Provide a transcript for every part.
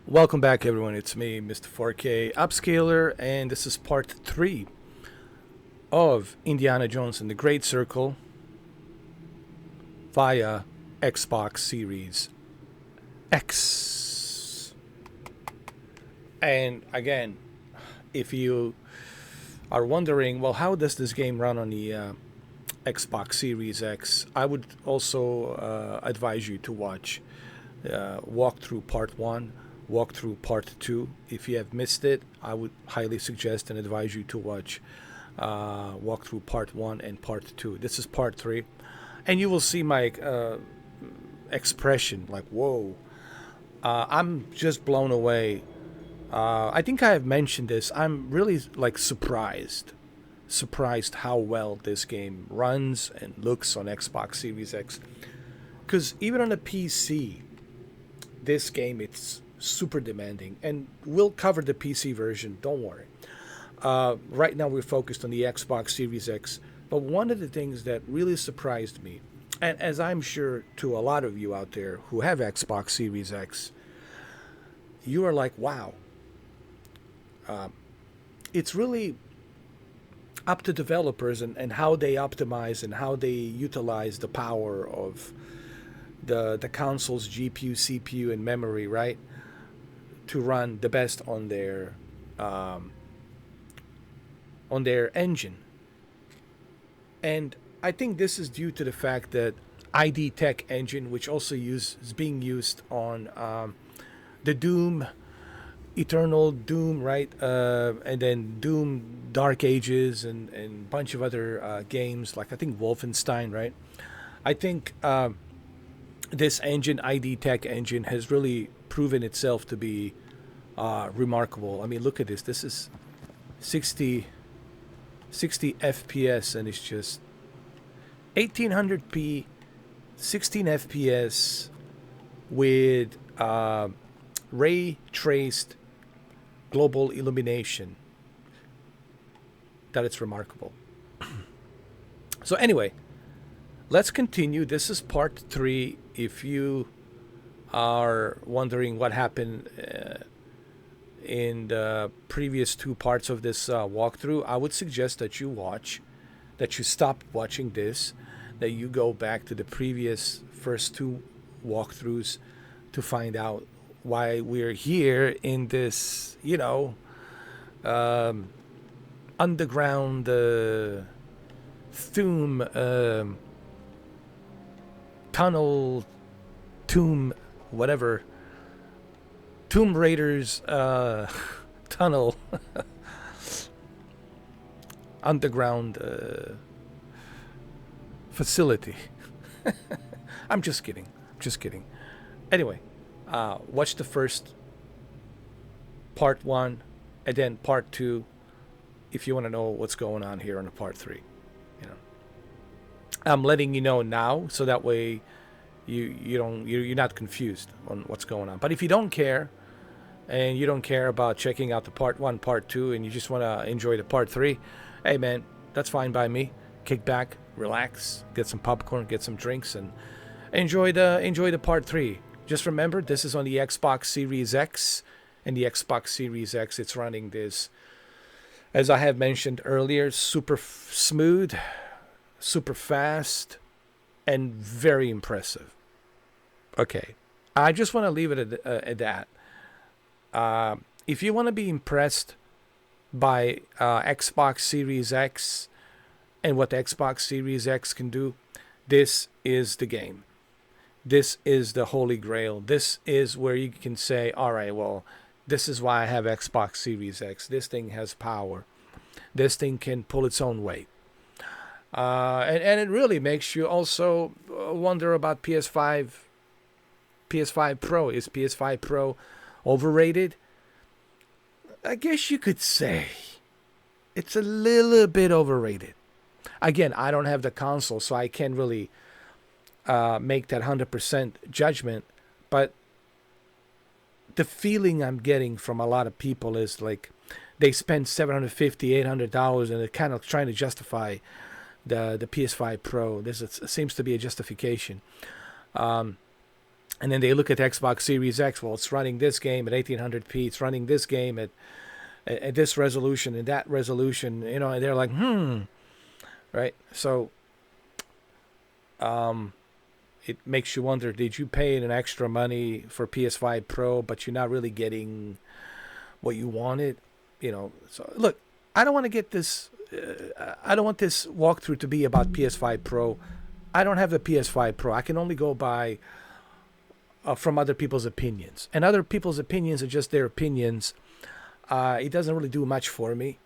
Welcome back, everyone. It's me, Mr. 4K Upscaler, and this is part 3 of Indiana Jones and the Great Circle via Xbox Series X. And again, if you are wondering, well, how does this game run on the Xbox Series X? I would also advise you to watch walkthrough part 1, walkthrough part 2. If you have missed it, I would highly suggest and advise you to watch walkthrough part 1 and part 2. This is part 3, and you will see my expression like, whoa. I'm just blown away. I think I have mentioned this. I'm really like surprised how well this game runs and looks on Xbox Series X. Because even on a PC, this game, it's super demanding, and we'll cover the PC version, don't worry. Right now we're focused on the Xbox Series X, but one of the things that really surprised me, and as I'm sure to a lot of you out there who have Xbox Series X, you are like, wow. It's really up to developers and how they optimize and how they utilize the power of the console's GPU, CPU, and memory, right, to run the best on their engine. And I think this is due to the fact that ID Tech engine, which also is being used on the Doom, Eternal Doom, right, and then Doom Dark Ages and a bunch of other games, like I think Wolfenstein, right? I think this engine, ID Tech engine, has really proven itself to be remarkable. I mean, look at this. This is 60 FPS, and it's just 1800p, 16 FPS with ray traced global illumination. That it's remarkable. So anyway, let's continue. This is part 3. If you are wondering what happened in the previous 2 parts of this walkthrough, I would suggest that you stop watching this, that you go back to the previous first 2 walkthroughs to find out why we're here in this, underground tomb, tunnel, tomb, whatever, Tomb Raiders tunnel, underground facility. I'm just kidding. Anyway, watch the first part 1 and then part 2 if you want to know what's going on here on the part 3. I'm letting you know now, so that way you're not confused on what's going on. But if you don't care, and you don't care about checking out the part 1, part 2, and you just want to enjoy the part 3, hey man, that's fine by me. Kick back, relax, get some popcorn, get some drinks, and enjoy the part 3. Just remember, this is on the Xbox Series X, and the Xbox Series X, it's running this, as I have mentioned earlier, super smooth, super fast, and very impressive. Okay, I just want to leave it at that. If you want to be impressed by Xbox Series X and what the Xbox Series X can do, this is the game. This is the holy grail. This is where you can say, all right, well, this is why I have Xbox Series X. This thing has power. This thing can pull its own weight. And it really makes you also wonder about PS5 Pro. Is PS5 Pro overrated? I guess you could say it's a little bit overrated. Again, I don't have the console, so I can't really make that 100% judgment. But the feeling I'm getting from a lot of people is like they spend $750, $800, and they're kind of trying to justify the PS5 Pro. Seems to be a justification. And then they look at Xbox Series X. Well, it's running this game at 1800p. It's running this game at this resolution and that resolution. And they're like, right? So it makes you wonder, did you pay an extra money for PS5 Pro, but you're not really getting what you wanted? So look, I don't want to get this. I don't want this walkthrough to be about PS5 Pro. I don't have the PS5 Pro. I can only go by from other people's opinions. And other people's opinions are just their opinions. It doesn't really do much for me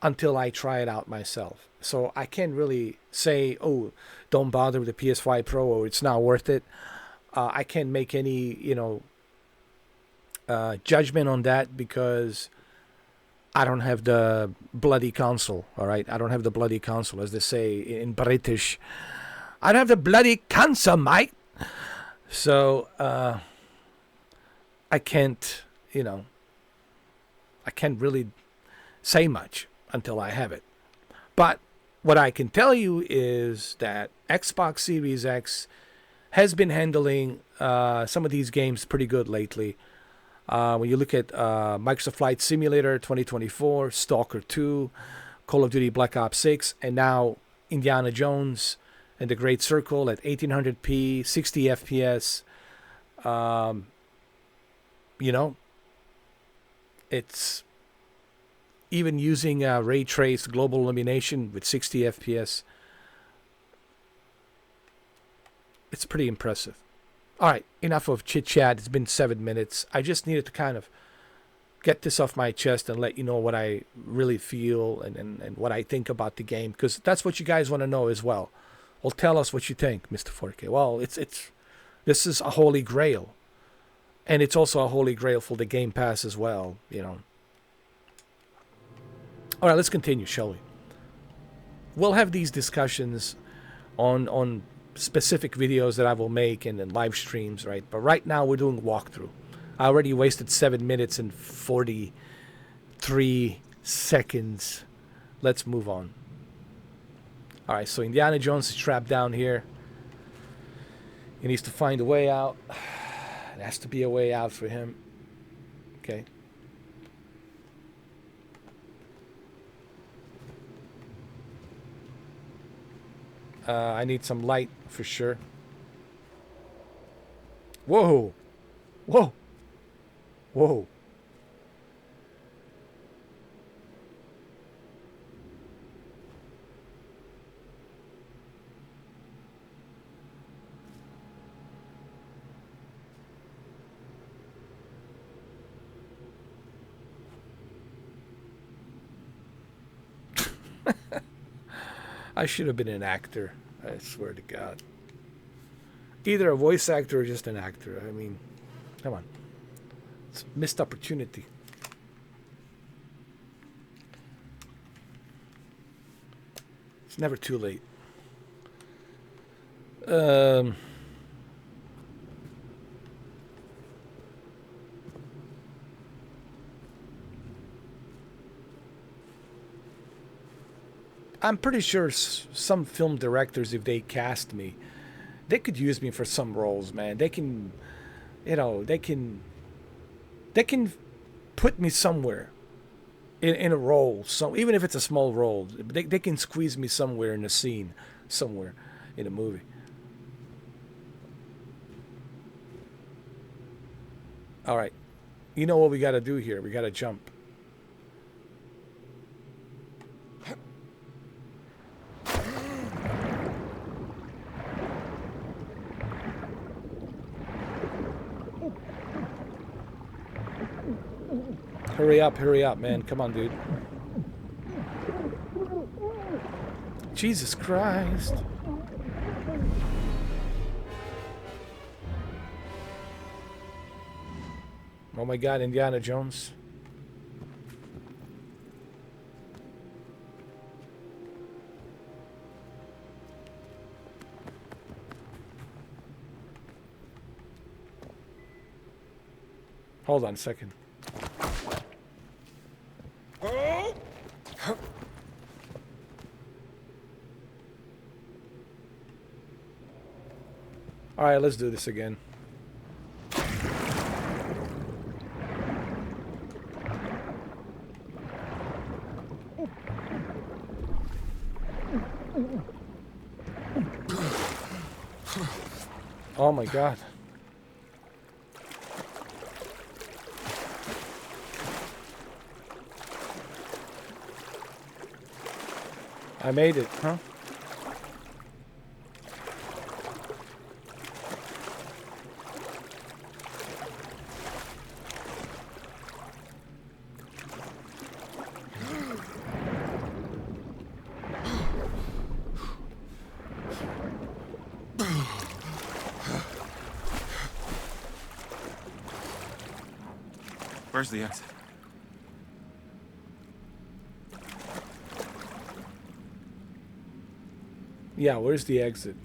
until I try it out myself. So I can't really say, oh, don't bother with the PS5 Pro, or it's not worth it. I can't make any, judgment on that because I don't have the bloody console, all right? I don't have the bloody console, as they say in British. I don't have the bloody console, mate. So I can't, I can't really say much until I have it. But what I can tell you is that Xbox Series X has been handling some of these games pretty good lately. When you look at Microsoft Flight Simulator 2024, Stalker 2, Call of Duty Black Ops 6, and now Indiana Jones and the Great Circle at 1800p, 60 FPS. It's even using ray traced global illumination with 60 FPS. It's pretty impressive. All right, enough of chit chat. It's been 7 minutes. I just needed to kind of get this off my chest and let you know what I really feel and what I think about the game, because that's what you guys want to know as well. Well, tell us what you think, Mr. 4K. Well, this is a holy grail, and it's also a holy grail for the Game Pass as well. All right, let's continue, shall we? We'll have these discussions on specific videos that I will make and then live streams, right? But right now we're doing walkthrough. I already wasted 7 minutes and 43 seconds. Let's move on. All right, so Indiana Jones is trapped down here. He needs to find a way out. There has to be a way out for him. Okay. I need some light for sure. Whoa. Whoa. Whoa. I should have been an actor. I swear to God. Either a voice actor or just an actor. I mean, come on. It's a missed opportunity. It's never too late. I'm pretty sure some film directors, if they cast me, they could use me for some roles, man. They can, they can put me somewhere in a role. So even if it's a small role, they can squeeze me somewhere in a scene, somewhere in a movie. All right. You know what we got to do here? We got to jump. Hurry up, man. Come on, dude. Jesus Christ. Oh my God, Indiana Jones. Hold on a second. All right, let's do this again. Oh my God. I made it, huh? Where's the exit? Yeah, where's the exit?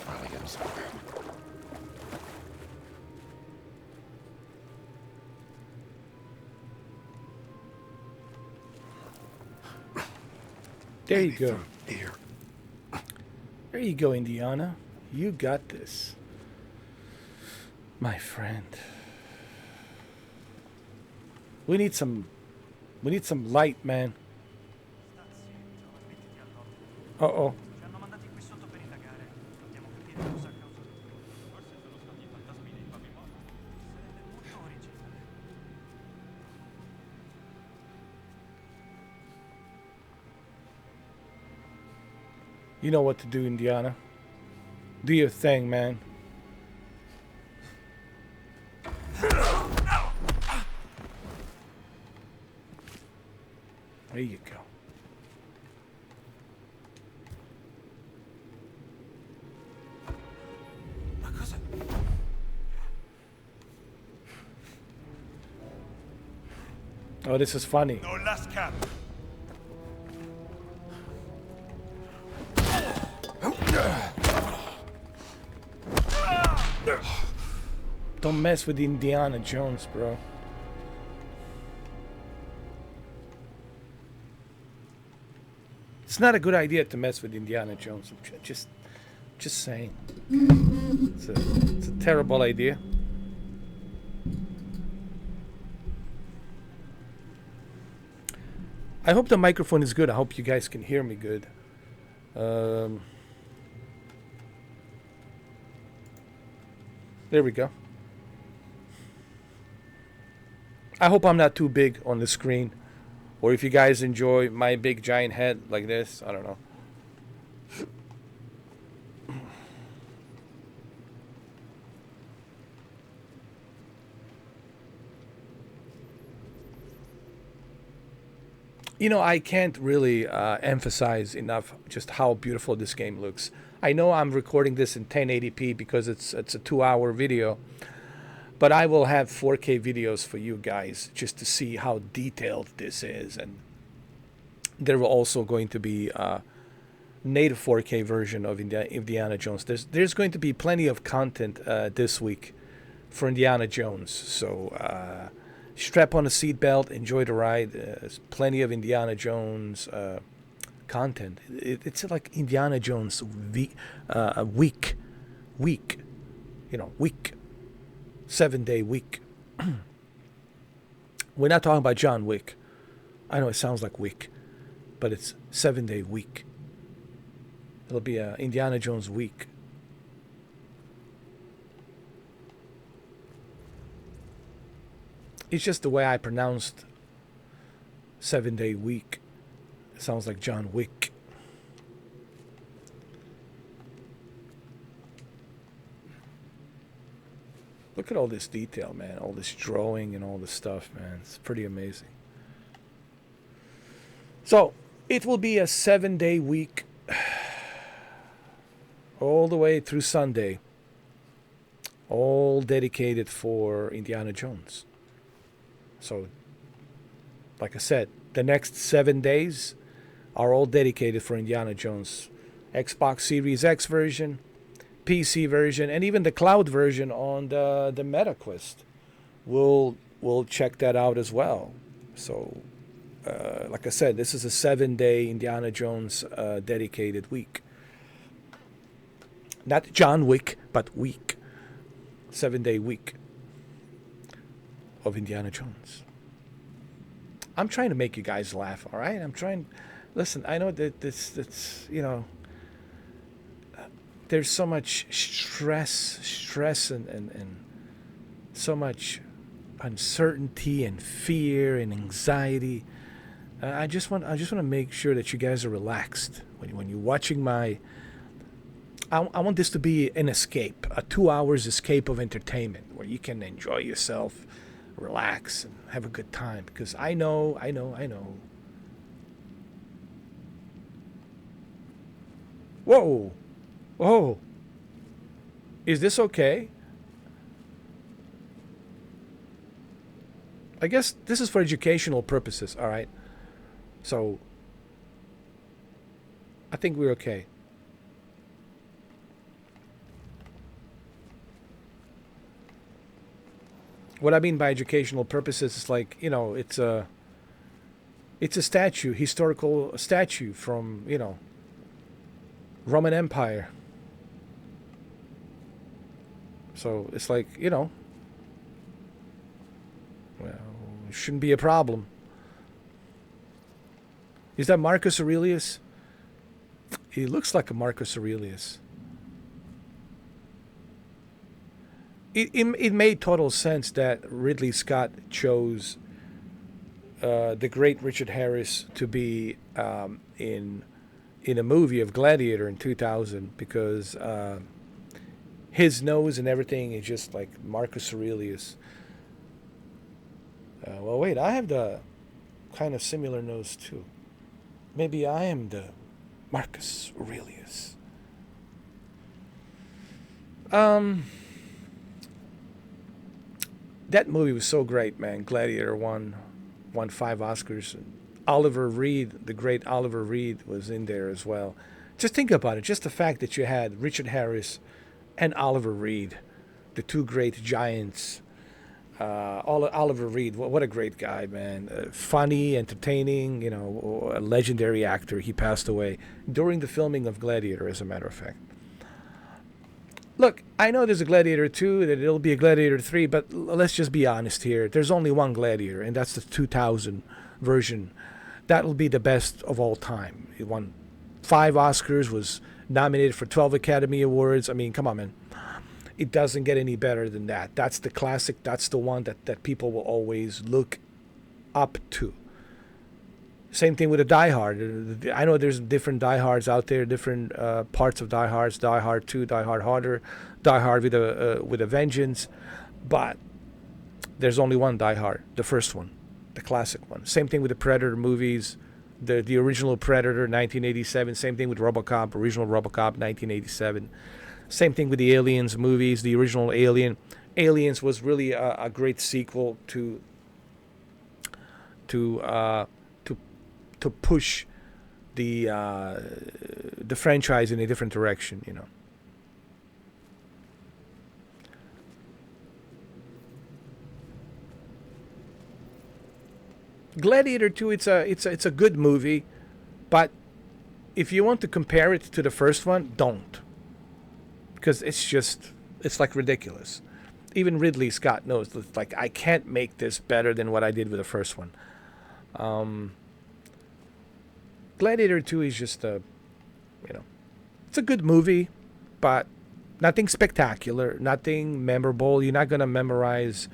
Finally get him somewhere. There you go. Here. There you go, Indiana. You got this, my friend. We need some light, man. Uh-oh. You know what to do, Indiana. Do your thing, man. There you go. Oh, this is funny. No last cap. Don't mess with Indiana Jones, bro. It's not a good idea to mess with Indiana Jones. Just saying. It's a terrible idea. I hope the microphone is good. I hope you guys can hear me good. There we go. I hope I'm not too big on the screen. Or if you guys enjoy my big giant head like this, I don't know. You know, I can't really emphasize enough just how beautiful this game looks. I know I'm recording this in 1080p because it's a 2-hour video. But I will have 4K videos for you guys just to see how detailed this is. And there will also going to be a native 4K version of Indiana Jones. There's going to be plenty of content this week for Indiana Jones. So strap on a seatbelt, enjoy the ride. There's plenty of Indiana Jones content. It's like Indiana Jones week. 7-day week. We're not talking about John Wick. I know it sounds like Wick, but it's 7-day week. It'll be a Indiana Jones week. It's just the way I pronounced 7-day week. It sounds like John Wick. Look at all this detail, man. All this drawing and all this stuff, man. It's pretty amazing. So, it will be a 7-day week. All the way through Sunday. All dedicated for Indiana Jones. So, like I said, the next 7 days are all dedicated for Indiana Jones. Xbox Series X version, PC version, and even the cloud version on the MetaQuest. We'll check that out as well. So like I said, this is a 7-day Indiana Jones dedicated week. Not John Wick, but week. 7-day week of Indiana Jones. I'm trying to make you guys laugh, all right? I'm trying. Listen, I know that that's there's so much stress and so much uncertainty and fear and anxiety. I just want to make sure that you guys are relaxed when you're watching my. I want this to be an escape, a 2 hours escape of entertainment where you can enjoy yourself, relax, and have a good time. Because I know. Whoa, whoa, is this okay? I guess this is for educational purposes, all right? So, I think we're okay. What I mean by educational purposes is like, it's a statue, historical statue from, Roman Empire. So it's like, well, it shouldn't be a problem. Is that Marcus Aurelius? He looks like a Marcus Aurelius. It made total sense that Ridley Scott chose the great Richard Harris to be in a movie of Gladiator in 2000 because his nose and everything is just like Marcus Aurelius. Well, wait, I have the kind of similar nose too. Maybe I am the Marcus Aurelius. That movie was so great, man. Gladiator won 5 Oscars. Oliver Reed, the great Oliver Reed, was in there as well. Just think about it. Just the fact that you had Richard Harris and Oliver Reed, the two great giants. Oliver Reed, what a great guy, man. Funny, entertaining, a legendary actor. He passed away during the filming of Gladiator, as a matter of fact. Look, I know there's a Gladiator 2, that it'll be a Gladiator 3, but let's just be honest here. There's only one Gladiator, and that's the 2000 version. That'll be the best of all time. He won 5 Oscars, was nominated for 12 Academy Awards. I mean, come on, man. It doesn't get any better than that. That's the classic. That's the one that people will always look up to. Same thing with a Die Hard. I know there's different Die Hards out there, different parts of Die Hards. Die Hard 2, Die Hard Harder, Die Hard with a Vengeance. But there's only one Die Hard, the first one, the classic one. Same thing with the Predator movies, the original Predator, 1987. Same thing with RoboCop, original RoboCop, 1987. Same thing with the Aliens movies, the original Alien. Aliens was really a great sequel to push the franchise in a different direction. Gladiator 2, it's a good movie, but if you want to compare it to the first one, don't, because it's like ridiculous. Even Ridley Scott knows that, like, I can't make this better than what I did with the first one. Gladiator 2 is just it's a good movie, but nothing spectacular, nothing memorable. You're not going to memorize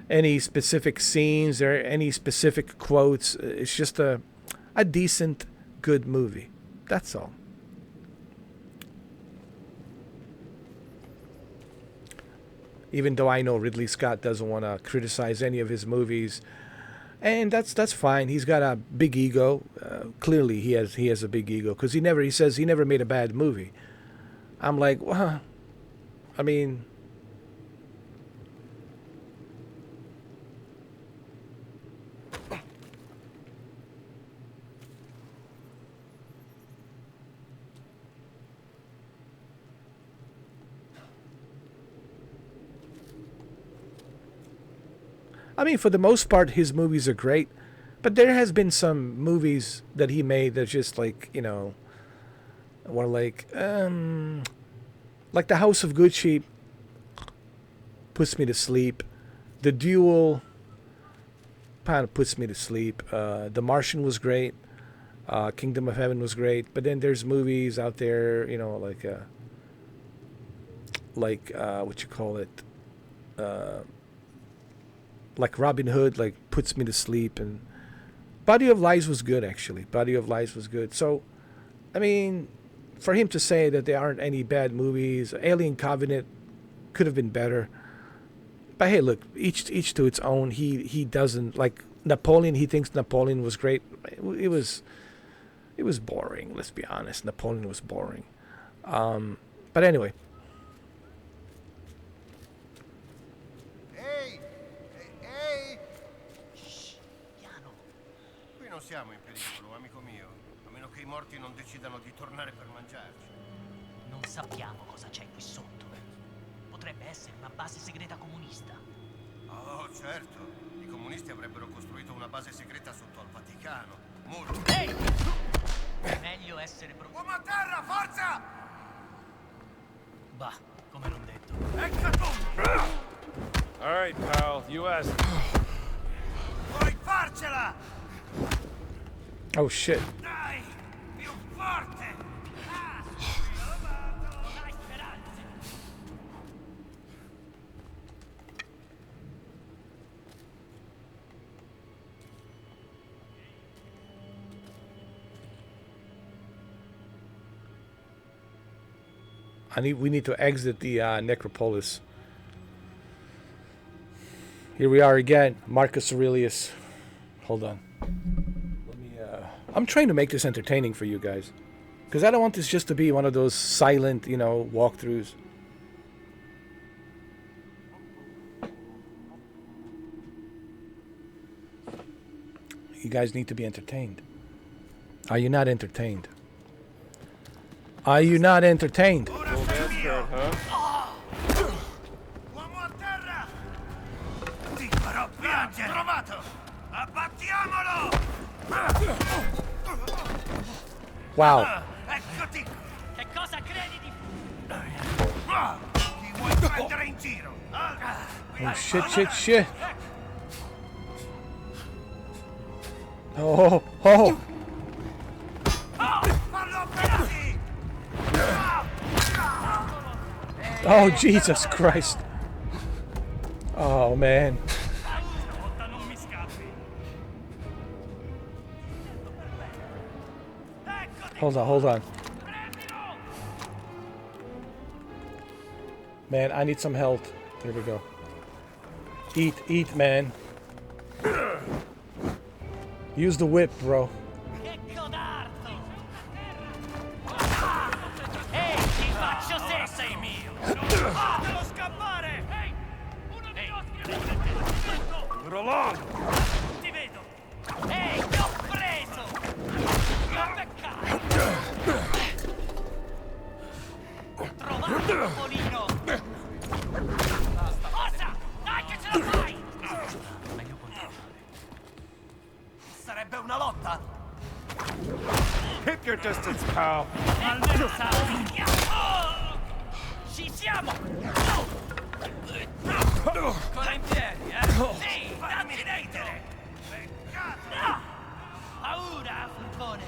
any specific scenes or any specific quotes. It's just a decent, good movie. That's all. Even though I know Ridley Scott doesn't want to criticize any of his movies, and that's fine. He's got a big ego. Clearly, he has a big ego because he says he never made a bad movie. I'm like, well, I mean, for the most part, his movies are great, But there has been some movies that he made that just like were like The House of Gucci puts me to sleep. The Duel kind of puts me to sleep. The Martian was great. Kingdom of Heaven was great. But then there's movies out there, like what you call it, like Robin Hood, like puts me to sleep. And Body of Lies was good, actually. Body of Lies was good. So, I mean, for him to say that there aren't any bad movies, Alien Covenant could have been better. But hey, look, each to its own. He doesn't like Napoleon. He thinks Napoleon was great. It was boring. Let's be honest. Napoleon was boring. But anyway. Ehi! Ehi! Shh, piano. Qui non siamo in pericolo, amico mio. A meno che i morti non decidano di tornare per mangiarci. Non sappiamo cosa c'è qui sotto. Potrebbe essere una base segreta comunista. Oh, certo. I comunisti avrebbero costruito una base segreta sotto al Vaticano. Ehi! Meglio essere Uomo a terra, forza! Bah, come non detto. Catacombs! All right, pal. US. Puoi farcela! Oh shit. Dai! Più forte! Dai speranze! We need to exit the necropolis. Here we are again, Marcus Aurelius. Hold on. Let me. I'm trying to make this entertaining for you guys, because I don't want this just to be one of those silent, walkthroughs. You guys need to be entertained. Are you not entertained? Are you not entertained? Well, that's good, huh? Uomo a terra! Ti farò piangere! Trovato! Abbattiamolo! Wow. Eccoti! Che cosa credi di... Ti vuoi prendere in giro? Oh shit. Oh. Fallo a pezzi! Oh, Jesus Christ. Oh, man. Stavolta non mi scappi. Hold on. Man, I need some health. Here we go. Eat, man. Use the whip, bro. Che codardo! Ehi, ti faccio se sei mio! Fatelo scappare! Ehi! Uno dei nostri! Roland! Ti vedo! Ehi, ti ho preso! Ti ho beccato! Ho trovato il topolino! Forza! Dai che ce la fai! Meglio continuare. Sarebbe una lotta? Keep your distance, pal. Almeno sai! Ci siamo! Ancora in piedi, eh? Sì, dammi ridere! Paura, furfone!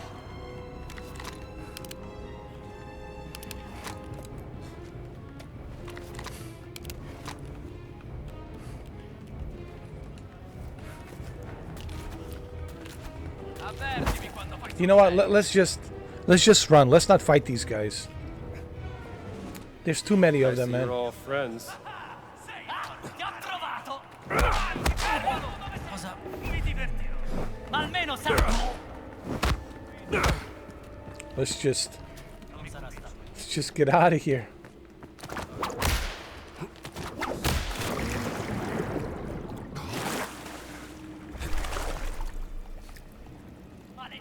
Avvertimi quando fai... You know what? Let's just run. Let's not fight these guys. There's too many of I them, see you're man. all friends. Ti ho trovato! Cosa? Mi divertirò. Almeno sai... Let's just Non sarà stato. let's just get out of here. Maledizione!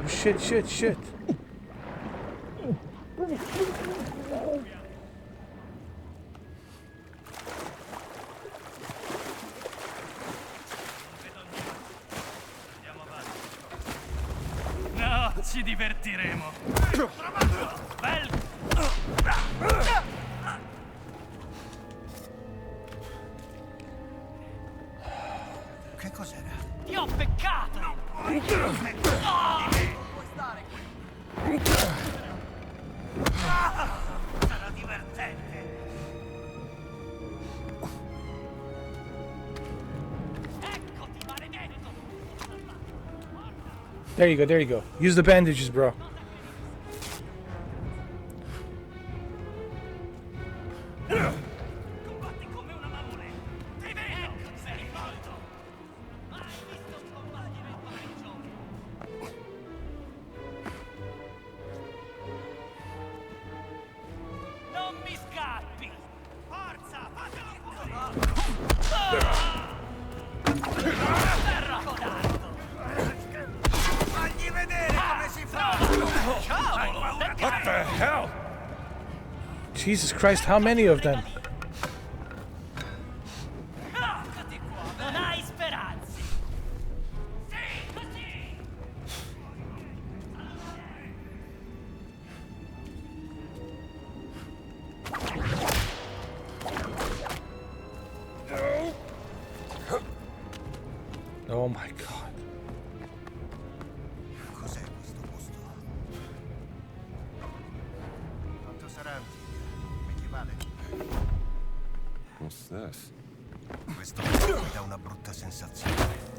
Oh shit, shit, shit. No, ci divertiremo. Bel... Che cos'era? Ti ho beccato! Puoi stare qui. Sarà divertente. Eccoti, maledetto! There you go, there you go. Use the bandages, bro. Combatti come una mamonetta! Ti vedo! Sei morto! Mai visto combattere in guarigione? Non mi scappi! Forza, fatelo fuori! Terra codardo! Fagli vedere come si fa! Cavolo! What the hell? Jesus Christ, how many of them? Eccoti qua! Non hai speranze! Sì, così! Oh my god. Cos'è questo posto? Quanto sarà antica? Medievale? What's this? Questo mi dà una brutta sensazione.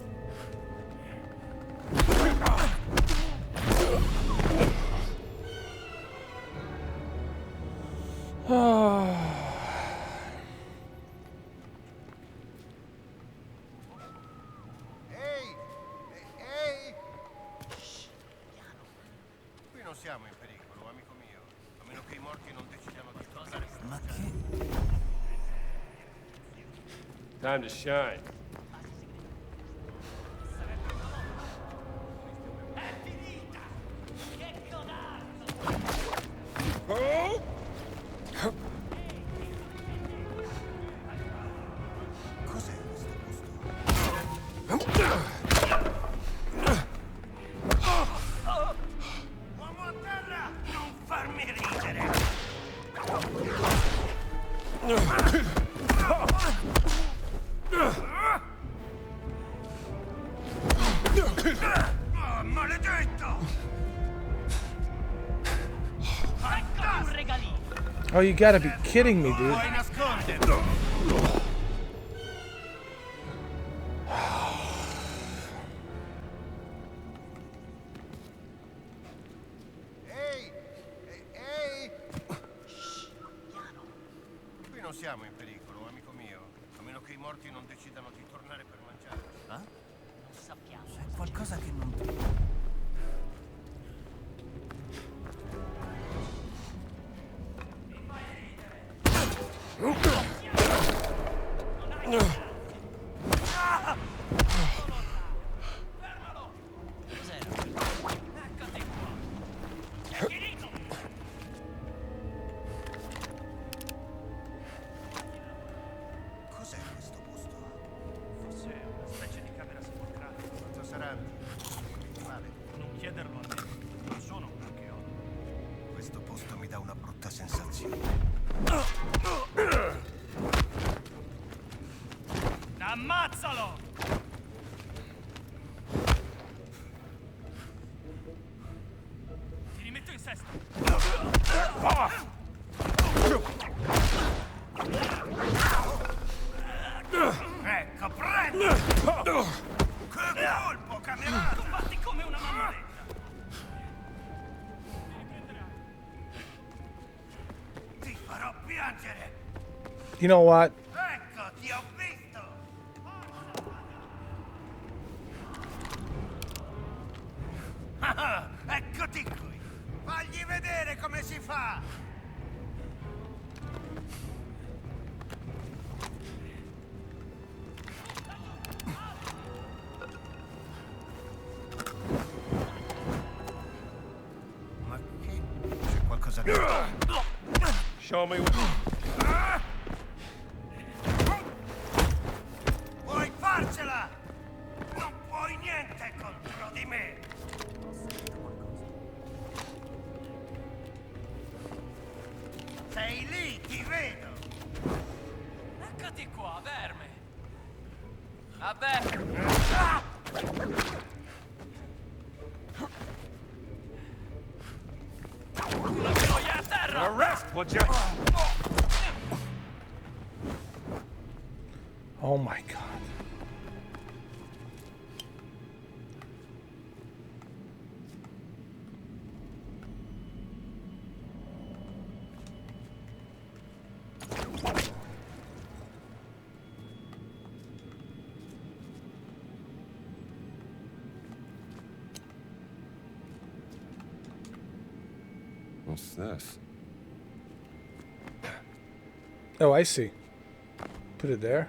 Ehi! Ehi! Shh, piano. Qui non siamo in pericolo, amico mio. A meno che i morti non decidano di tornare. Ma che? Time to shine. È finita! Che codardo! Cos'è questo posto? Uomo a terra! Non farmi ridere! Oh, maledetto! Ecco un regalino! Oh, you gotta be kidding me, dude. Puoi nasconderlo! Ehi! Ehi! Shh, piano. Qui non siamo in pericolo, amico mio. A meno che i morti non decidano di tornare per mangiare. Non sappiamo. C'è qualcosa che non... Eccoti qua! È finito! Cos'è questo posto? Forse una specie di camera sepolcrale. Quanto sarà medievale? Non chiederlo a me. Non sono un archeologo. Questo posto mi dà una brutta sensazione. Ammazzalo! Ti rimetto in sesto. Ecco, prendi! Che colpo, camerato! Combatti come una mamonetta. Ti farò piangere! You know what? Ecco, ti ho visto! Ah, eccoti qui! Fagli vedere come si fa! Show me what... Vuoi farcela? Non puoi niente contro di me! Sei lì, ti vedo! Eccoti qua, verme. Vabbè. Una gioia a terra! Arrest, would you? Oh my god. What's this? Oh, I see. Put it there.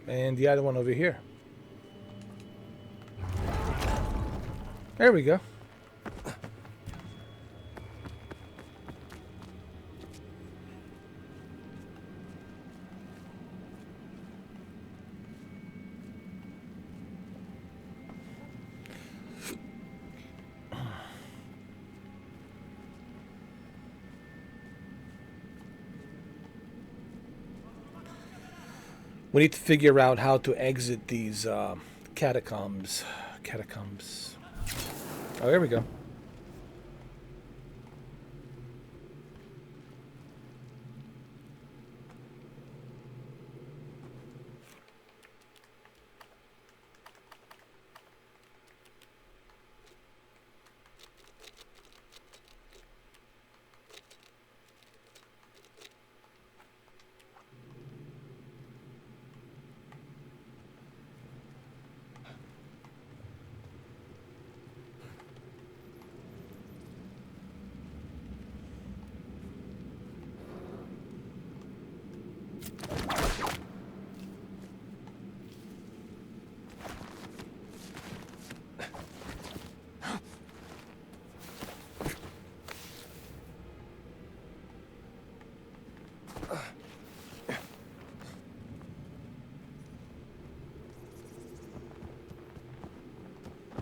And the other one over here. There we go. We need to figure out how to exit these catacombs. Catacombs. Oh, there we go.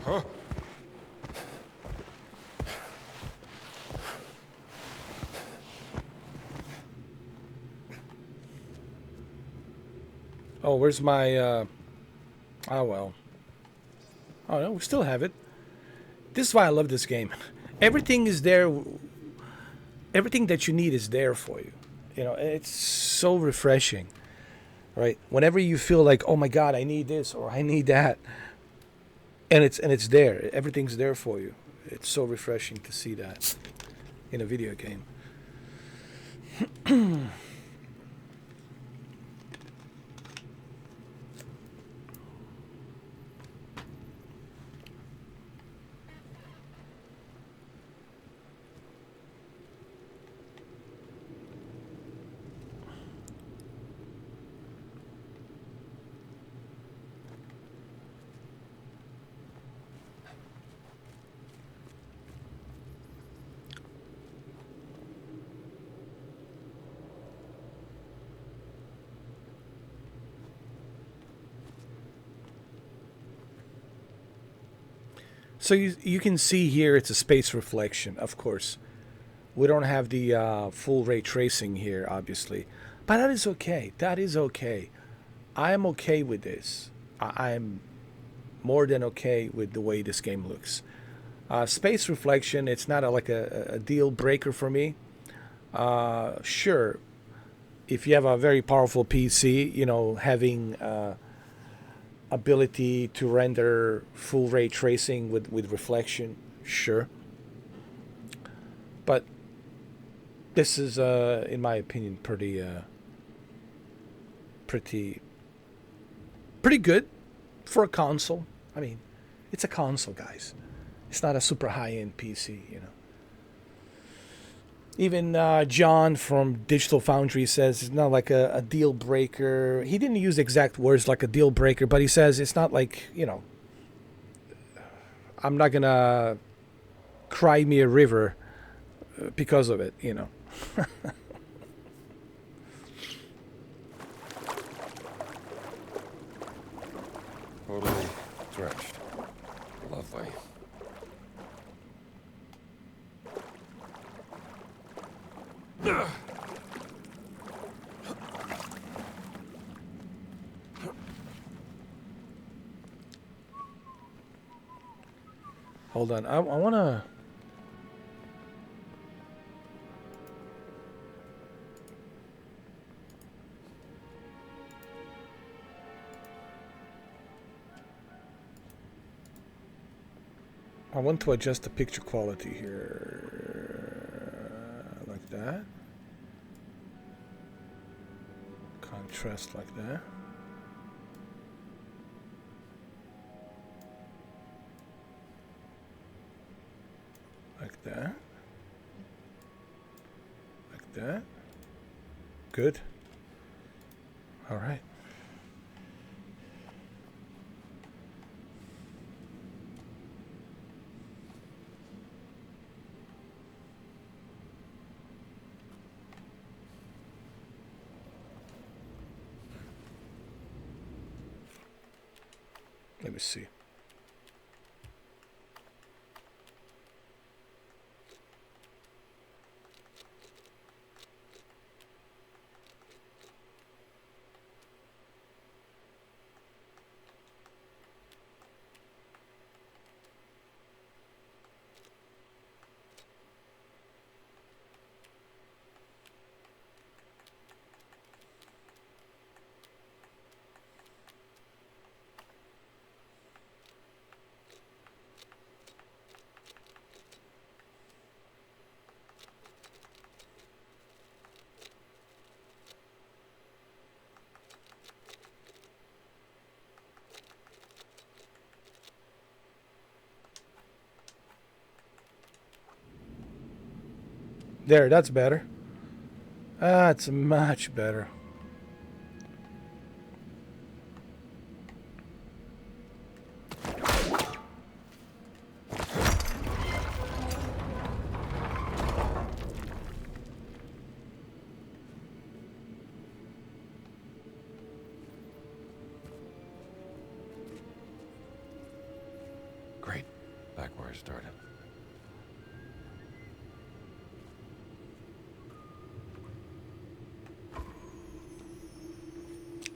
Huh? Oh, where's my oh well. Oh no, we still have it. This is why I love this game. Everything is there. Everything that you need is there for you. You know, it's so refreshing. Right? Whenever you feel like, "Oh my god, I need this or I need that." And it's there. Everything's there for you. It's so refreshing to see that in a video game. So you can see here it's a space reflection, of course. We don't have the full ray tracing here, obviously. But that is okay. That is okay. I am okay with this. I'm more than okay with the way this game looks. Space reflection, it's not like a deal breaker for me. Sure, if you have a very powerful PC, you know, having ability to render full ray tracing with reflection, sure. But this is, in my opinion, pretty good for a console. I mean, it's a console, guys. It's not a super high-end PC, you know. Even John from Digital Foundry says it's not like a deal breaker. He didn't use exact words like a deal breaker, but he says it's not like, I'm not going to cry me a river because of it. Totally drenched. Lovely. Hold on. I want to... I want to adjust the picture quality here. Like that. Contrast like that. Like that. Like that. Good. All right. Let me see. There, that's better. That's much better. Great. Back where I started.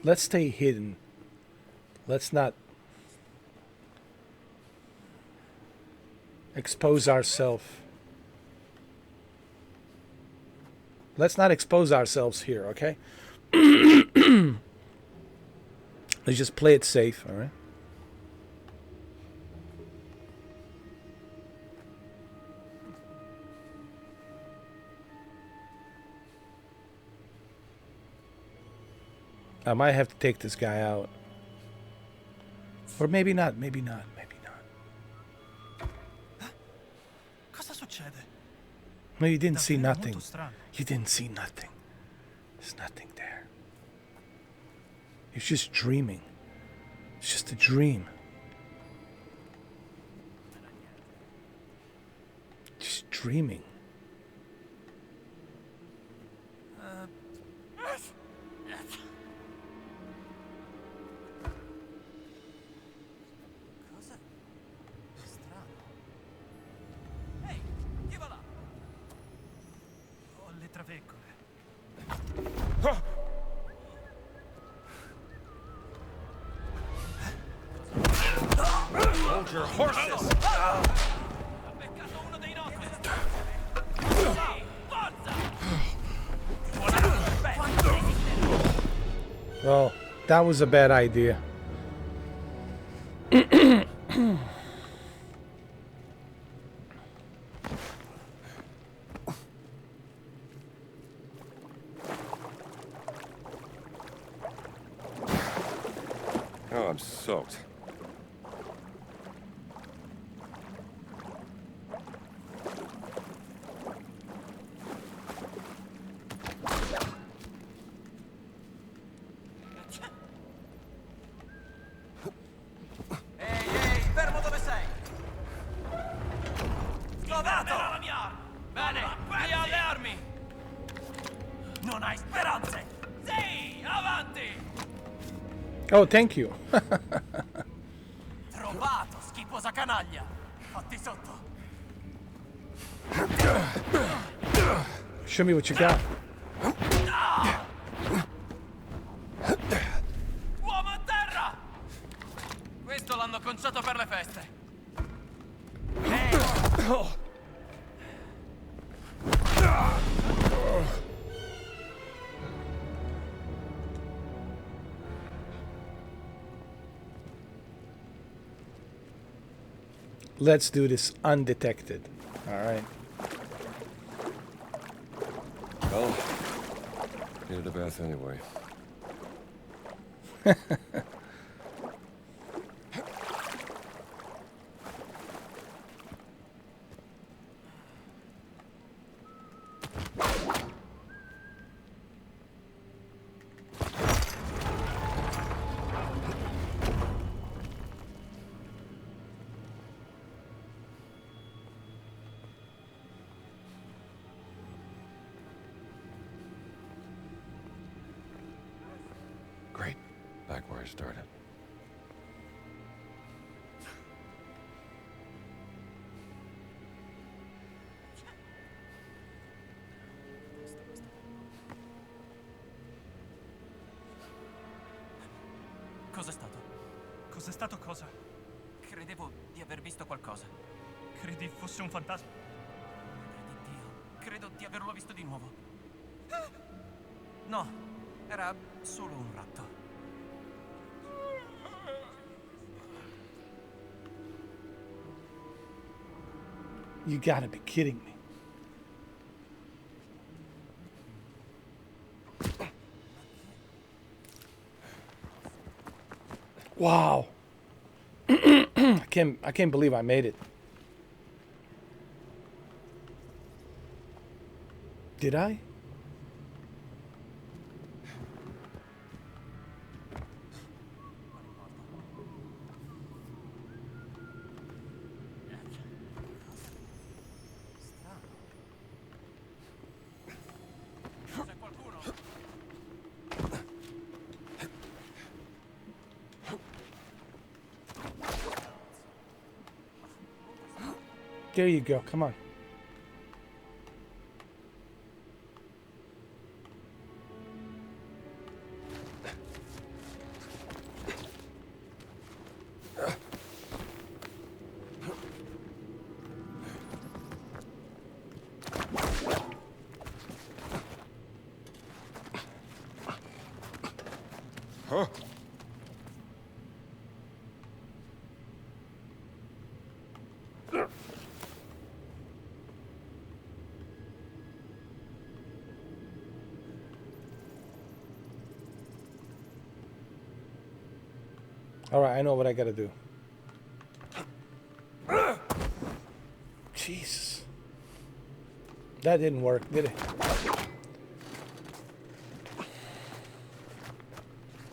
Let's stay hidden. Let's not expose ourselves. Let's not expose ourselves here, okay? Let's just play it safe, all right? I might have to take this guy out. Or maybe not, maybe not, maybe not. Cosa succede? No, you didn't see Davvero nothing. molto strano. You didn't see nothing. There's nothing there. It's just dreaming. It's just a dream. Just dreaming. Cosa? Strano. Ehi, chi va là? Ho le traveccole. Hold your horses! Ha beccato uno dei nostri! Sì, forza! Well, that was a bad idea. Oh, I'm soaked. dato! La mia arma! Bene, via alle armi! Non hai speranze! Sì, avanti! Oh, thank you. Trovato, schifosa canaglia! Fatti sotto! Show me what you got. Uomo a terra! Questo l'hanno conciato per le feste. Let's do this undetected. All right. Well, needed a bath anyway. Great. Back where I started. Cos'è stato? Cos'è stato cosa? Credevo di aver visto qualcosa. Credi fosse un fantasma? Madre di Dio, credo di averlo visto di nuovo. No, era solo un ratto. You gotta be kidding me. Wow. I can't believe I made it. Did I? C'è qualcuno? There you go. Come on. Huh? All right, I know what I gotta do. Jesus. That didn't work, did it?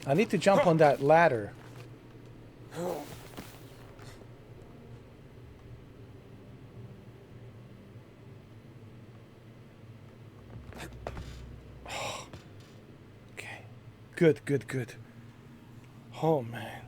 I need to jump on that ladder. Okay. Good, good, good. Oh, man.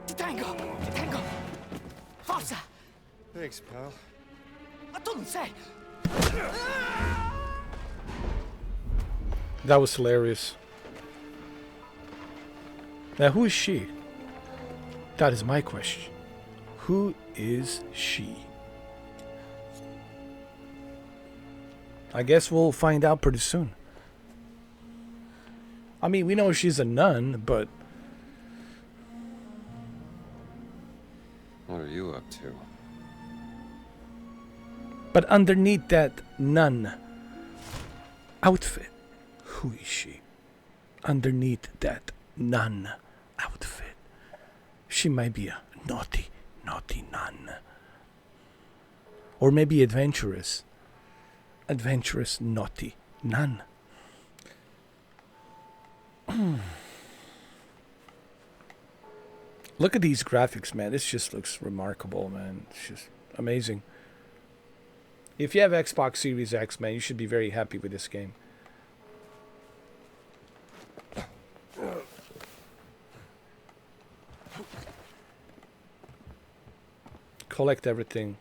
Ti tengo! Ti tengo! Forza! Thanks, pal. Ma tu non sei! That was hilarious. Now, who is she? That is my question. Who is she? I guess we'll find out pretty soon. I mean, we know she's a nun, but What are you up to? but underneath that nun outfit, who is she? Underneath that nun outfit, she might be a naughty, naughty nun. Or maybe adventurous, naughty nun. Look at these graphics, man. This just looks remarkable, man. It's just amazing. If you have Xbox Series X, man, you should be very happy with this game. Collect everything.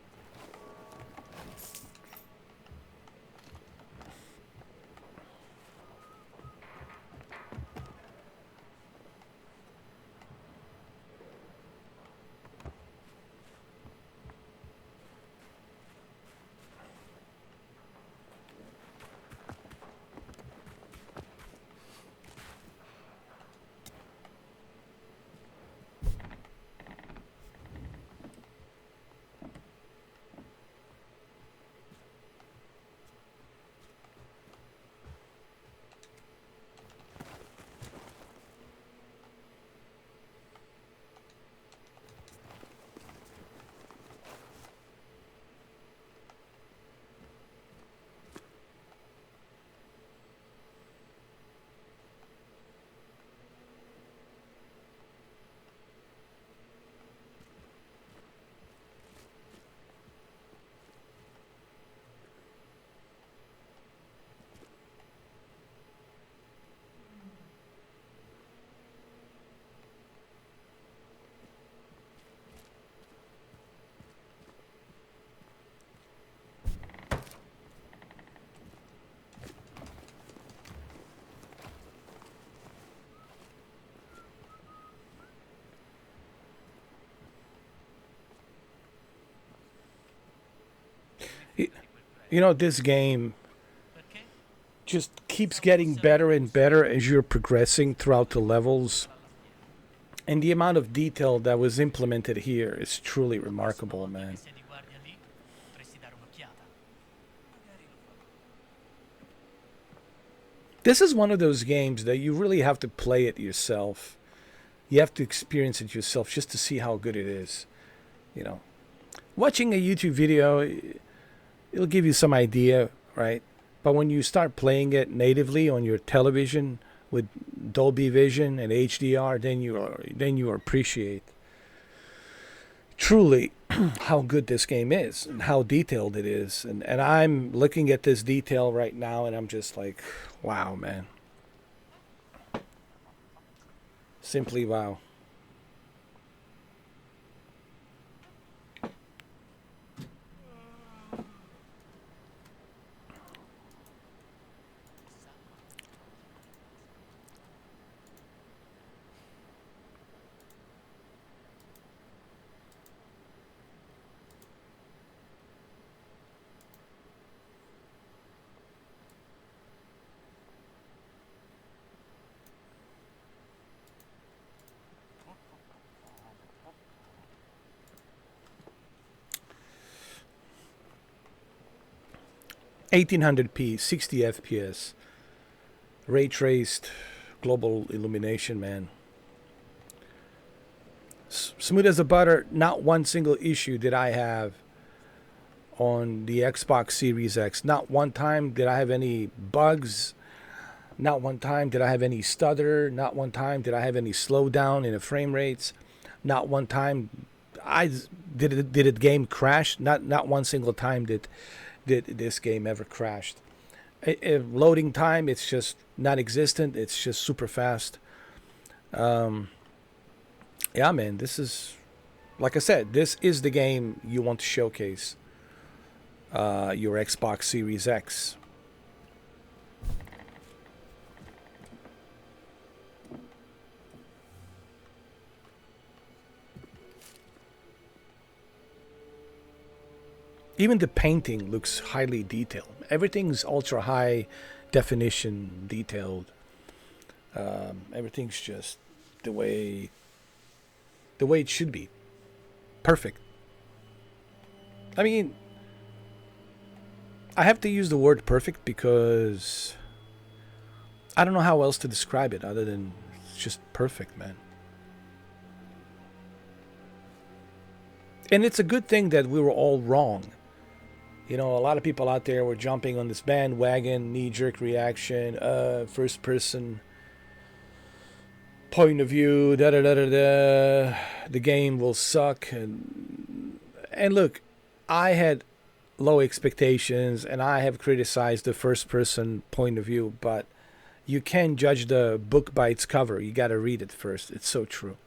You know, this game just keeps getting better and better as you're progressing throughout the levels. And the amount of detail that was implemented here is truly remarkable, man. Se di guardia lì, potresti dare un'occhiata. This is one of those games that you really have to play it yourself. You have to experience it yourself just to see how good it is. You know, watching a YouTube video, it'll give you some idea, right? But when you start playing it natively on your television with Dolby Vision and HDR, then you appreciate truly how good this game is and how detailed it is. And I'm looking at this detail right now, and I'm just like, wow, man. Simply wow. (1800p), 60 FPS, ray traced, global illumination, man. Smooth as a butter. Not one single issue did I have on the Xbox Series X. Not one time did I have any bugs. Not one time did I have any stutter. Not one time did I have any slowdown in the frame rates. Not one time did it game crash. Not one single time did this game ever crashed. Loading time, it's just non-existent. It's just super fast. Yeah, man, this is, like I said, this is the game you want to showcase your Xbox Series X. Even the painting looks highly detailed. Everything's ultra high definition, detailed. Everything's just the way it should be. Perfect. I mean, I have to use the word perfect because I don't know how else to describe it other than it's just perfect, man. And it's a good thing that we were all wrong. You know, a lot of people out there were jumping on this bandwagon, knee-jerk reaction, first-person point of view, da da da da da. The game will suck, and look, I had low expectations, and I have criticized the first-person point of view, but you can't judge the book by its cover. You got to read it first. It's so true.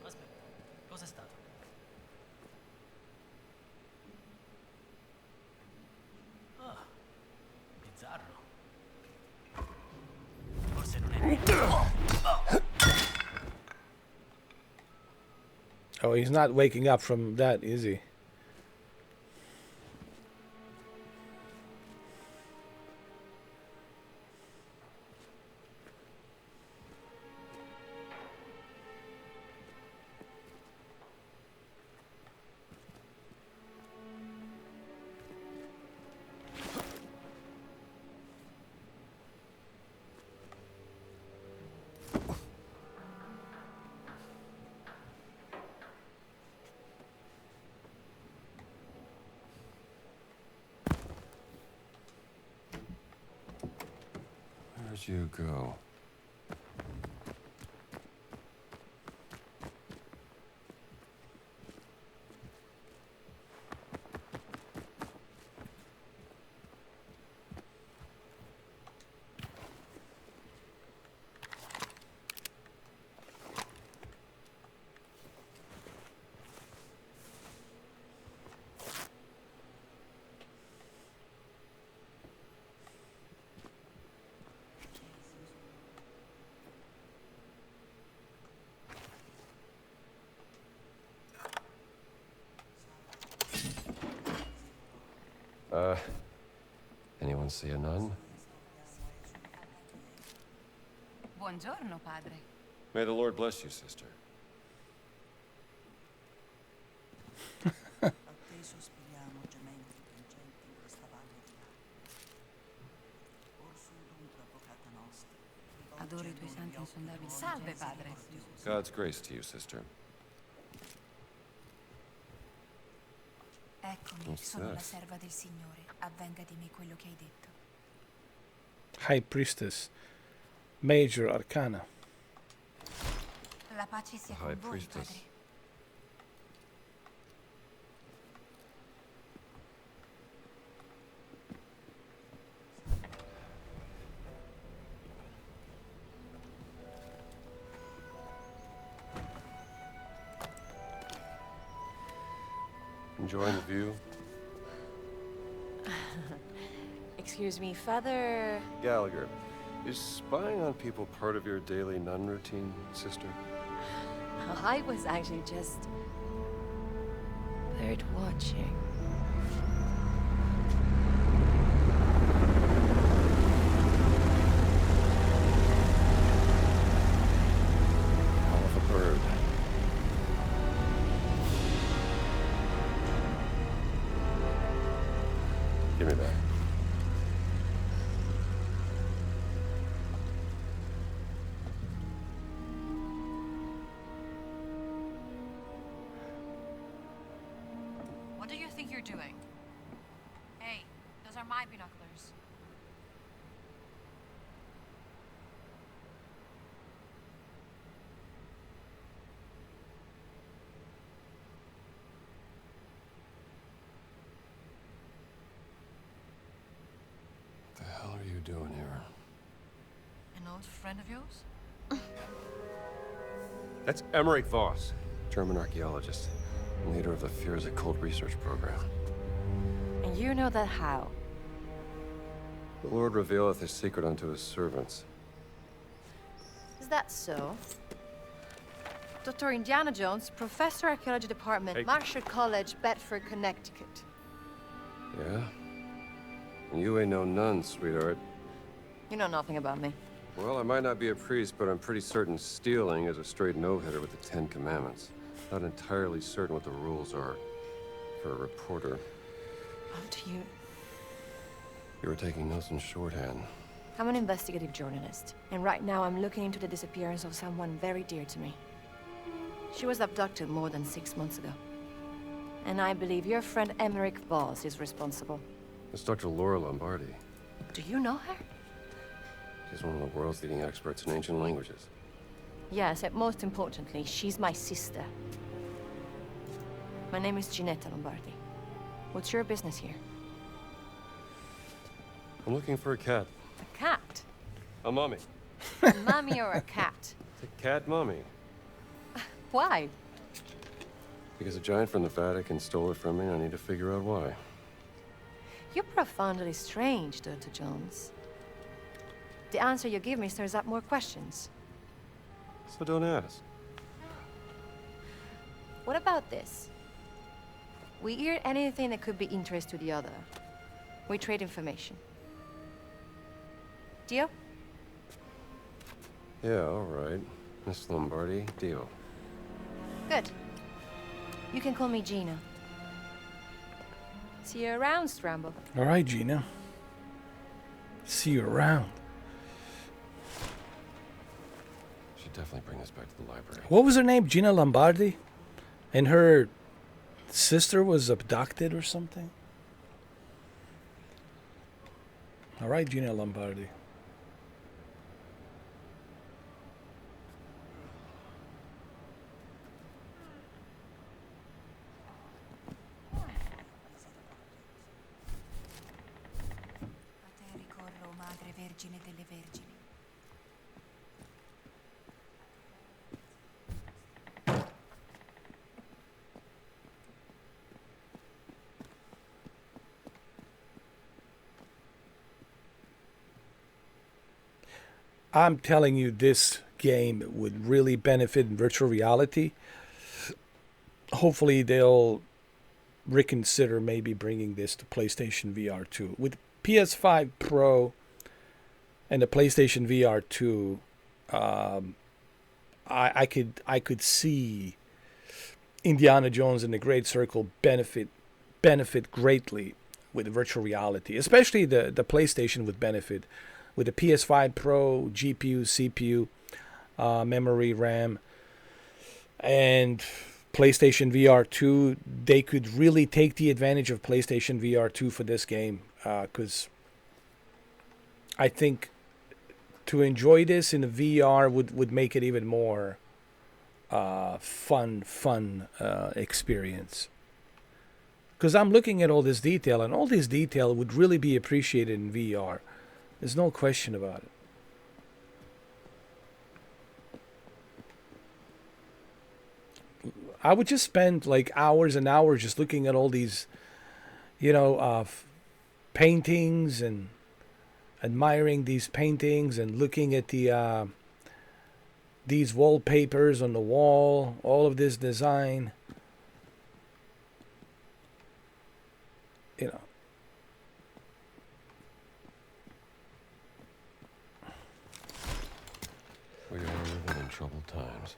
Aspetta, cos'è stato? Ah, bizzarro. Forse non è vero. Oh, he's not waking up from that, is he? Where'd you go? Anyone see a nun? Buongiorno, padre. May the Lord bless you, sister. Atteso spiriamo gementi piangenti in questa valle di lacrime. Orsum dum provocata nostra. Adoro i tuoi santi insondabili. Salve, padre. God's grace to you, sister. Eccomi, What's sono la that? serva del Signore. Avvenga di me quello che hai detto. High Priestess, Major Arcana. La pace sia High con voi, Priestess. padre. Enjoying the view? Excuse me, Father... Gallagher, is spying on people part of your daily nun routine, sister? I was actually just... bird watching. Call of a bird. Give me that. What do you think you're doing? Hey, those are my binoculars. old friend of yours? That's Emmerich Voss, German archaeologist, and leader of the Fears Occult Research Program. And you know that how? The Lord revealeth his secret unto his servants. Is that so? Dr. Indiana Jones, Professor Archaeology Department, Hey. Marshall College, Bedford, Connecticut. Yeah? And you ain't no nun, sweetheart. You know nothing about me. Well, I might not be a priest, but I'm pretty certain stealing is a straight no-hitter with the Ten Commandments. Not entirely certain what the rules are for a reporter. How do you... You were taking notes in shorthand. I'm an investigative journalist, and right now I'm looking into the disappearance of someone very dear to me. She was abducted more than 6 months ago. And I believe your friend Emmerich Voss is responsible. It's Dr. Laura Lombardi. Do you know her? She's one of the world's leading experts in ancient languages. Yes, and most importantly, she's my sister. My name is Ginetta Lombardi. What's your business here? I'm looking for a cat. A cat? A mummy. A mummy or a cat? It's a cat mummy. Why? Because a giant from the Vatican stole it from me, and I need to figure out why. You're profoundly strange, Dr. Jones. The answer you give me stirs up more questions. So don't ask. What about this? We hear anything that could be interest to the other. We trade information. Deal? Yeah, all right. Miss Lombardi, deal. Good. You can call me Gina. See you around, Strambo. All right, Gina. See you around. Should definitely bring this back to the library. What was her name? Gina Lombardi? And her sister was abducted or something? All right, Gina Lombardi. A te ricorro, Madre Vergine delle Vergini. I'm telling you, this game would really benefit in virtual reality. Hopefully, they'll reconsider maybe bringing this to PlayStation VR 2. With PS5 Pro and the PlayStation VR 2, I could see Indiana Jones and the Great Circle benefit greatly with virtual reality. Especially the PlayStation would benefit with the PS5 Pro, GPU, CPU, memory, RAM, and PlayStation VR 2. They could really take the advantage of PlayStation VR 2 for this game, because I think to enjoy this in the VR would make it even more fun experience. Because I'm looking at all this detail, and all this detail would really be appreciated in VR. There's no question about it. I would just spend like hours and hours just looking at all these, paintings and admiring these paintings and looking at these wallpapers on the wall, all of this design. We are living in troubled times.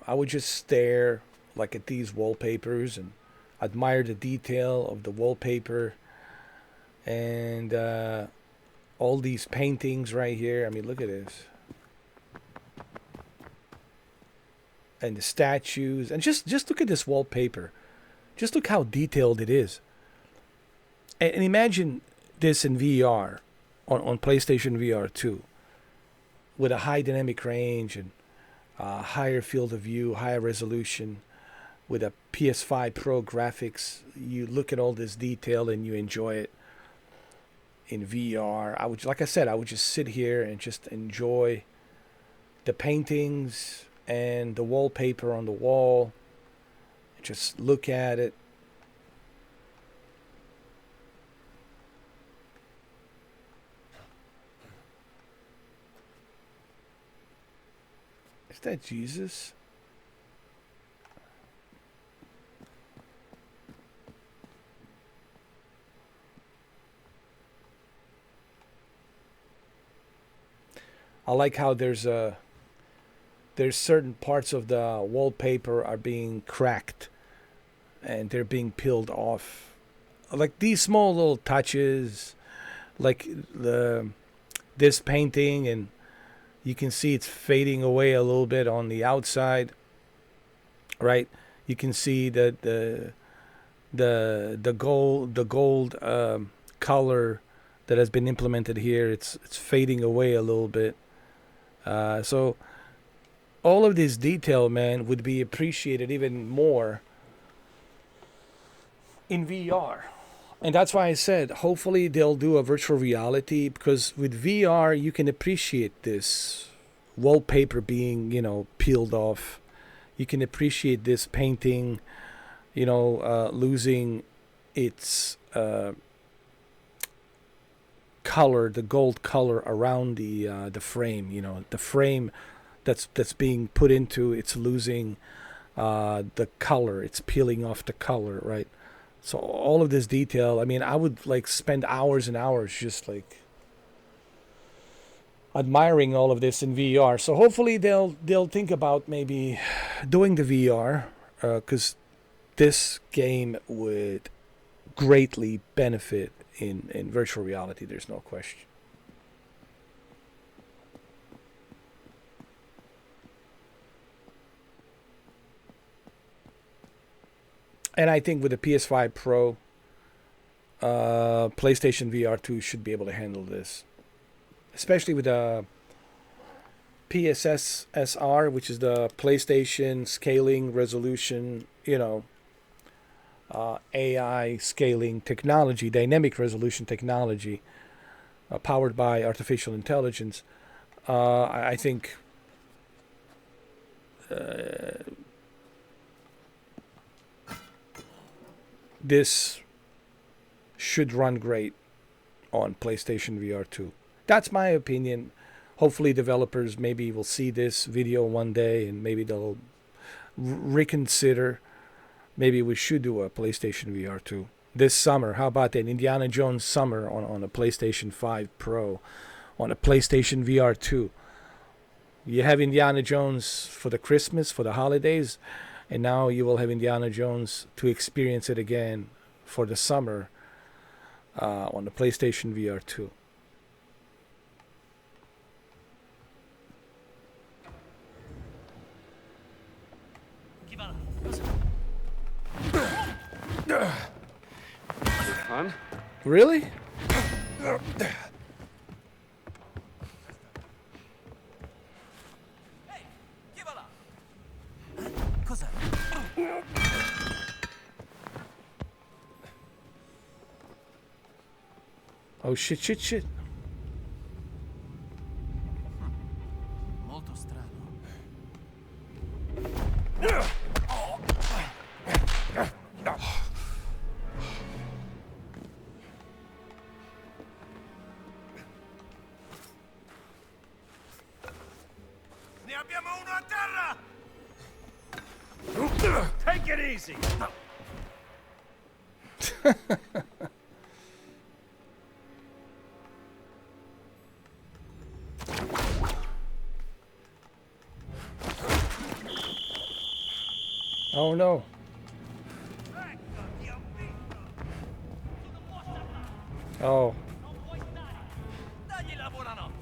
I would just stare like at these wallpapers and admire the detail of the wallpaper and all these paintings right here. I mean, look at this. And the statues. And just look at this wallpaper. Just look how detailed it is. And imagine this in VR, on PlayStation VR 2, with a high dynamic range and higher field of view, higher resolution, with a PS5 Pro graphics. You look at all this detail and you enjoy it. in VR. I would, like I said, I would just sit here and just enjoy the paintings and the wallpaper on the wall. Just look at it. Is that Jesus? I like how there's certain parts of the wallpaper are being cracked and they're being peeled off. Like these small little touches, like this painting, and you can see it's fading away a little bit on the outside, right? You can see that the gold color that has been implemented here, it's fading away a little bit. So all of this detail, man, would be appreciated even more in VR. And that's why I said, hopefully they'll do a virtual reality, because with VR, you can appreciate this wallpaper being, peeled off. You can appreciate this painting, losing its color, the gold color around the frame. The frame that's being put into, it's losing the color. It's peeling off the color, right? So all of this detail, I mean, I would spend hours and hours just admiring all of this in VR. So hopefully they'll think about maybe doing the VR, because this game would greatly benefit in virtual reality. There's no question. And I think with the PS5 Pro, PlayStation VR 2 should be able to handle this. Especially with the PSSR, which is the PlayStation Scaling Resolution, AI scaling technology, dynamic resolution technology, powered by artificial intelligence. I think this should run great on PlayStation VR 2. That's my opinion. Hopefully developers maybe will see this video one day and maybe they'll reconsider. Maybe we should do a PlayStation VR 2 this summer. How about an Indiana Jones summer on a PlayStation 5 Pro, on a PlayStation VR 2? You have Indiana Jones for the Christmas, for the holidays, and now you will have Indiana Jones to experience it again for the summer on the PlayStation VR 2. Fun? Really? Cos'è? Oh shit. Molto strano. Ne abbiamo uno a terra! Take it easy. Oh no. Oh. Dagli la buonanotte.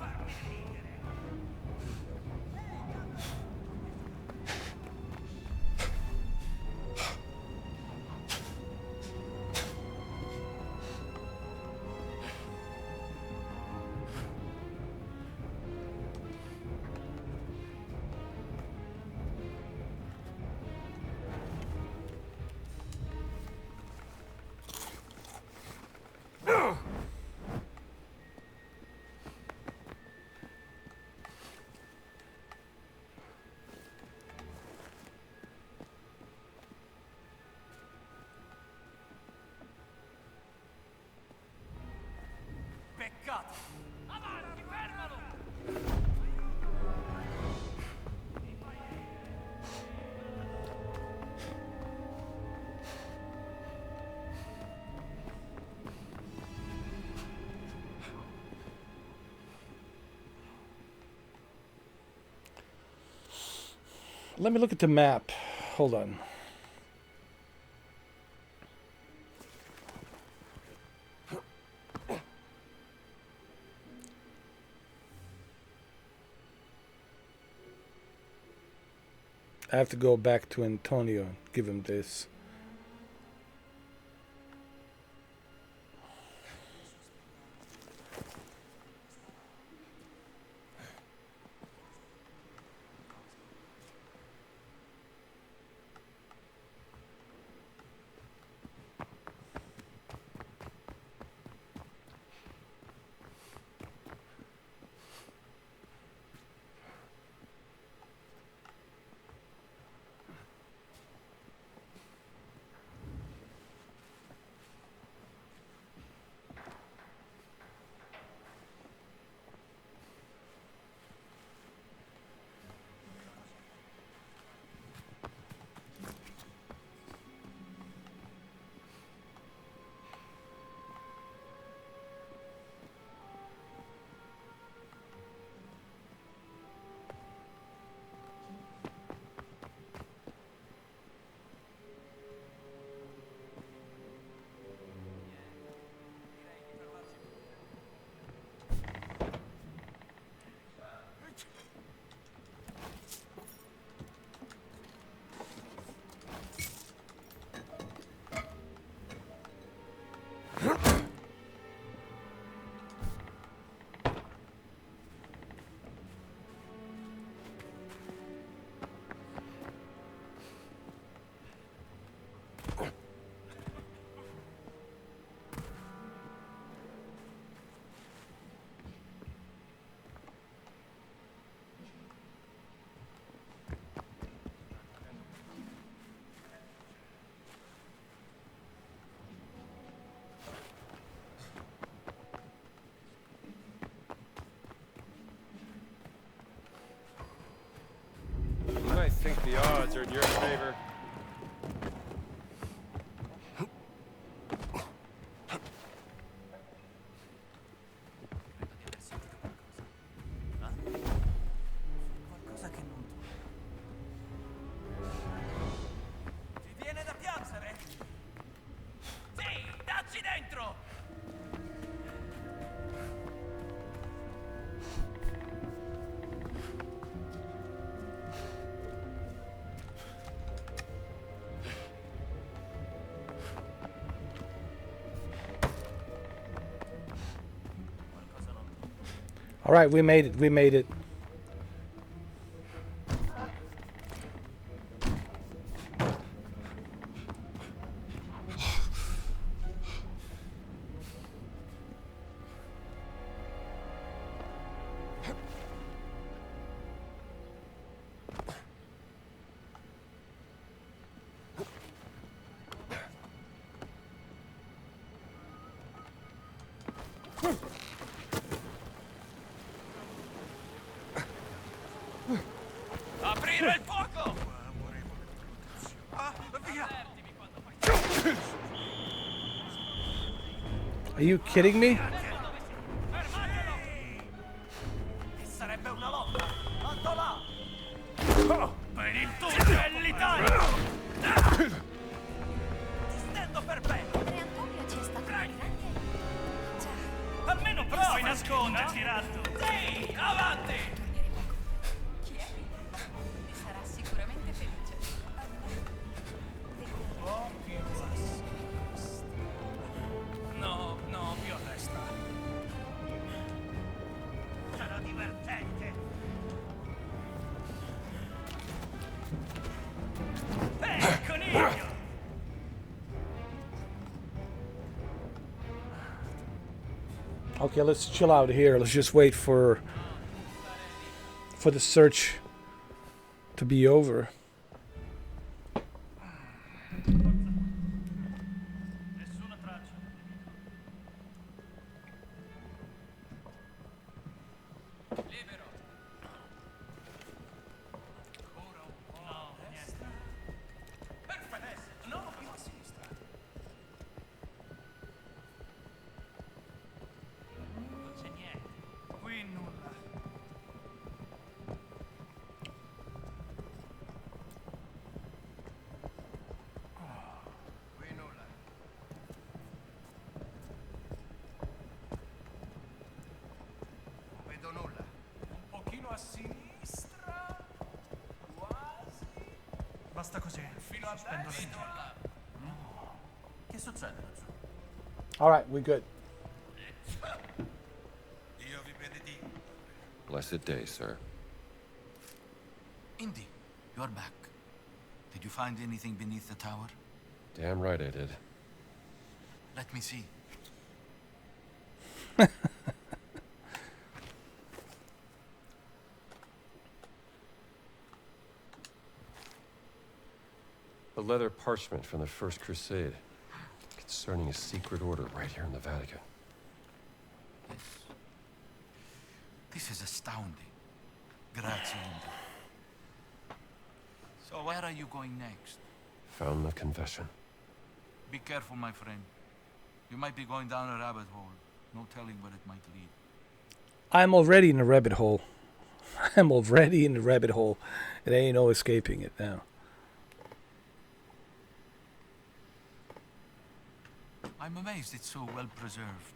Dimenticate! Avanti, fermalo! Let me look at the map. Hold on. I have to go back to Antonio and give him this. I think the odds are in your favor. Qualcosa che non... Ti viene da piangere? Sì, dacci dentro! All right, we made it. We made it. Aprire il fuoco! Avvertimi quando fai... Are you kidding me? Fermatelo! E sarebbe una lotta! Alto là! Per il tutto e l'Italia! Ti stendo per bene! Padre Antonio ci è stato grande. Già, Almeno puoi nasconderti, ratto! Sì, avanti! Chi è? Ne sarà sicuramente felice. No, no, più a destra. Sarà divertente! Coniglio! Okay, let's chill out here. Let's just wait for the search to be over. Nessuna traccia. No, più a sinistra. Non c'è niente. Qui nulla. Qui nulla. Non vedo nulla. Un pochino a sinistra. Quasi. Basta così. Fino a destra. Che succede laggiù? All right, we're good. Dio vi benedica. Blessed day, sir. Indy, you're back. Did you find anything beneath the tower? Damn right I did. Let me see. A leather parchment from the First Crusade concerning a secret order right here in the Vatican. This is astounding. Grazie, Indy. So where are you going next? Fountain of Confession. Be careful, my friend. You might be going down a rabbit hole. No telling where it might lead. I'm already in the rabbit hole. I'm already in the rabbit hole. There ain't no escaping it now. I'm amazed it's so well preserved.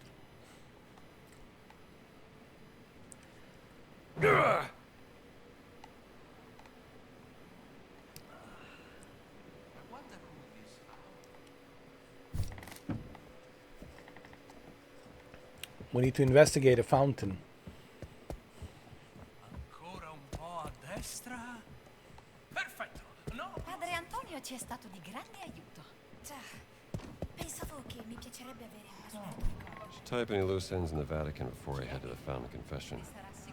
I wonder who this is. We need to investigate a fountain. Ancora un po' a destra. Perfetto. No. Padre Antonio ci è stato di grande aiuto. Già, pensavo che mi piacerebbe avere una sua ricordo. Should tie up any loose ends in the Vatican before I head to the Fountain of Confession. Sarà sicuramente...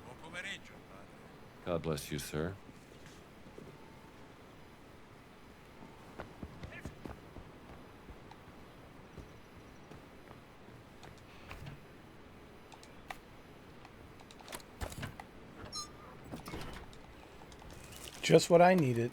Buon pomeriggio, padre. God bless you, sir. Just what I needed.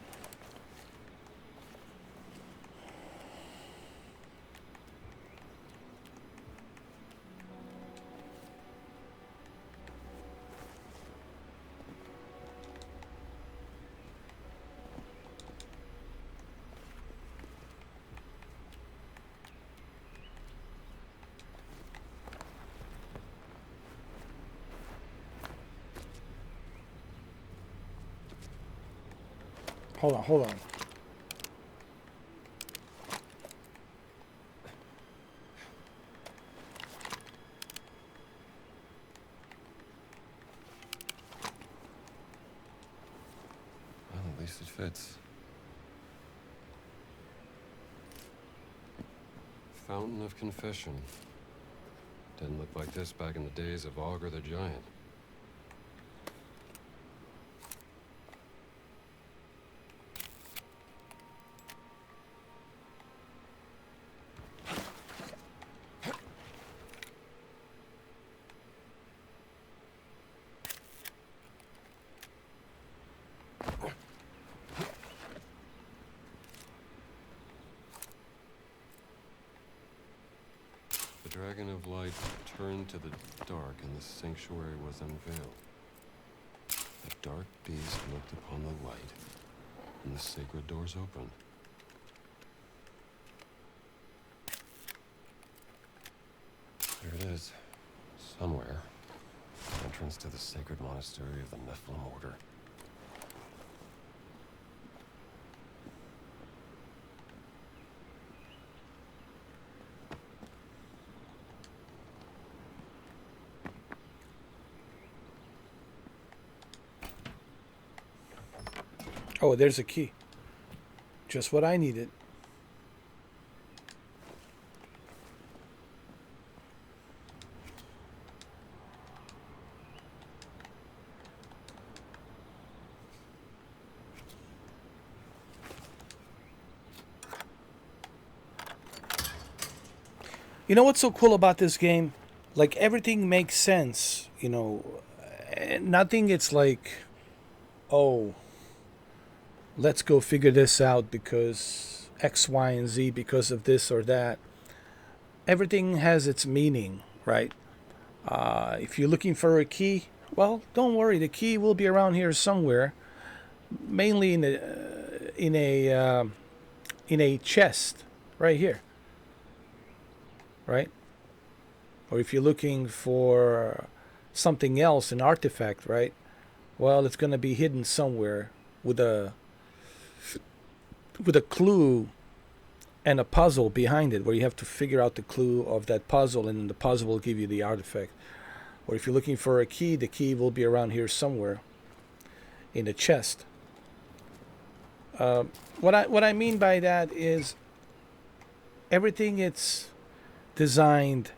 Hold on, hold on. Well, at least it fits. Fountain of Confession. Didn't look like this back in the days of Augur the Giant. The Dragon of Light turned to the dark and the sanctuary was unveiled. The dark beast looked upon the light and the sacred doors opened. There it is. Somewhere. Entrance to the sacred monastery of the Nephilim Order. Oh, there's a key. Just what I needed. You know what's so cool about this game? Like, everything makes sense, you know. Nothing, it's like, oh, let's go figure this out because X, Y, and Z, because of this or that. Everything has its meaning, right? If you're looking for a key, well, don't worry. The key will be around here somewhere, mainly in a chest right here, right? Or if you're looking for something else, an artifact, right? Well, it's going to be hidden somewhere with a clue and a puzzle behind it, where you have to figure out the clue of that puzzle, and the puzzle will give you the artifact. Or if you're looking for a key, the key will be around here somewhere in a chest. What I mean by that is everything it's designed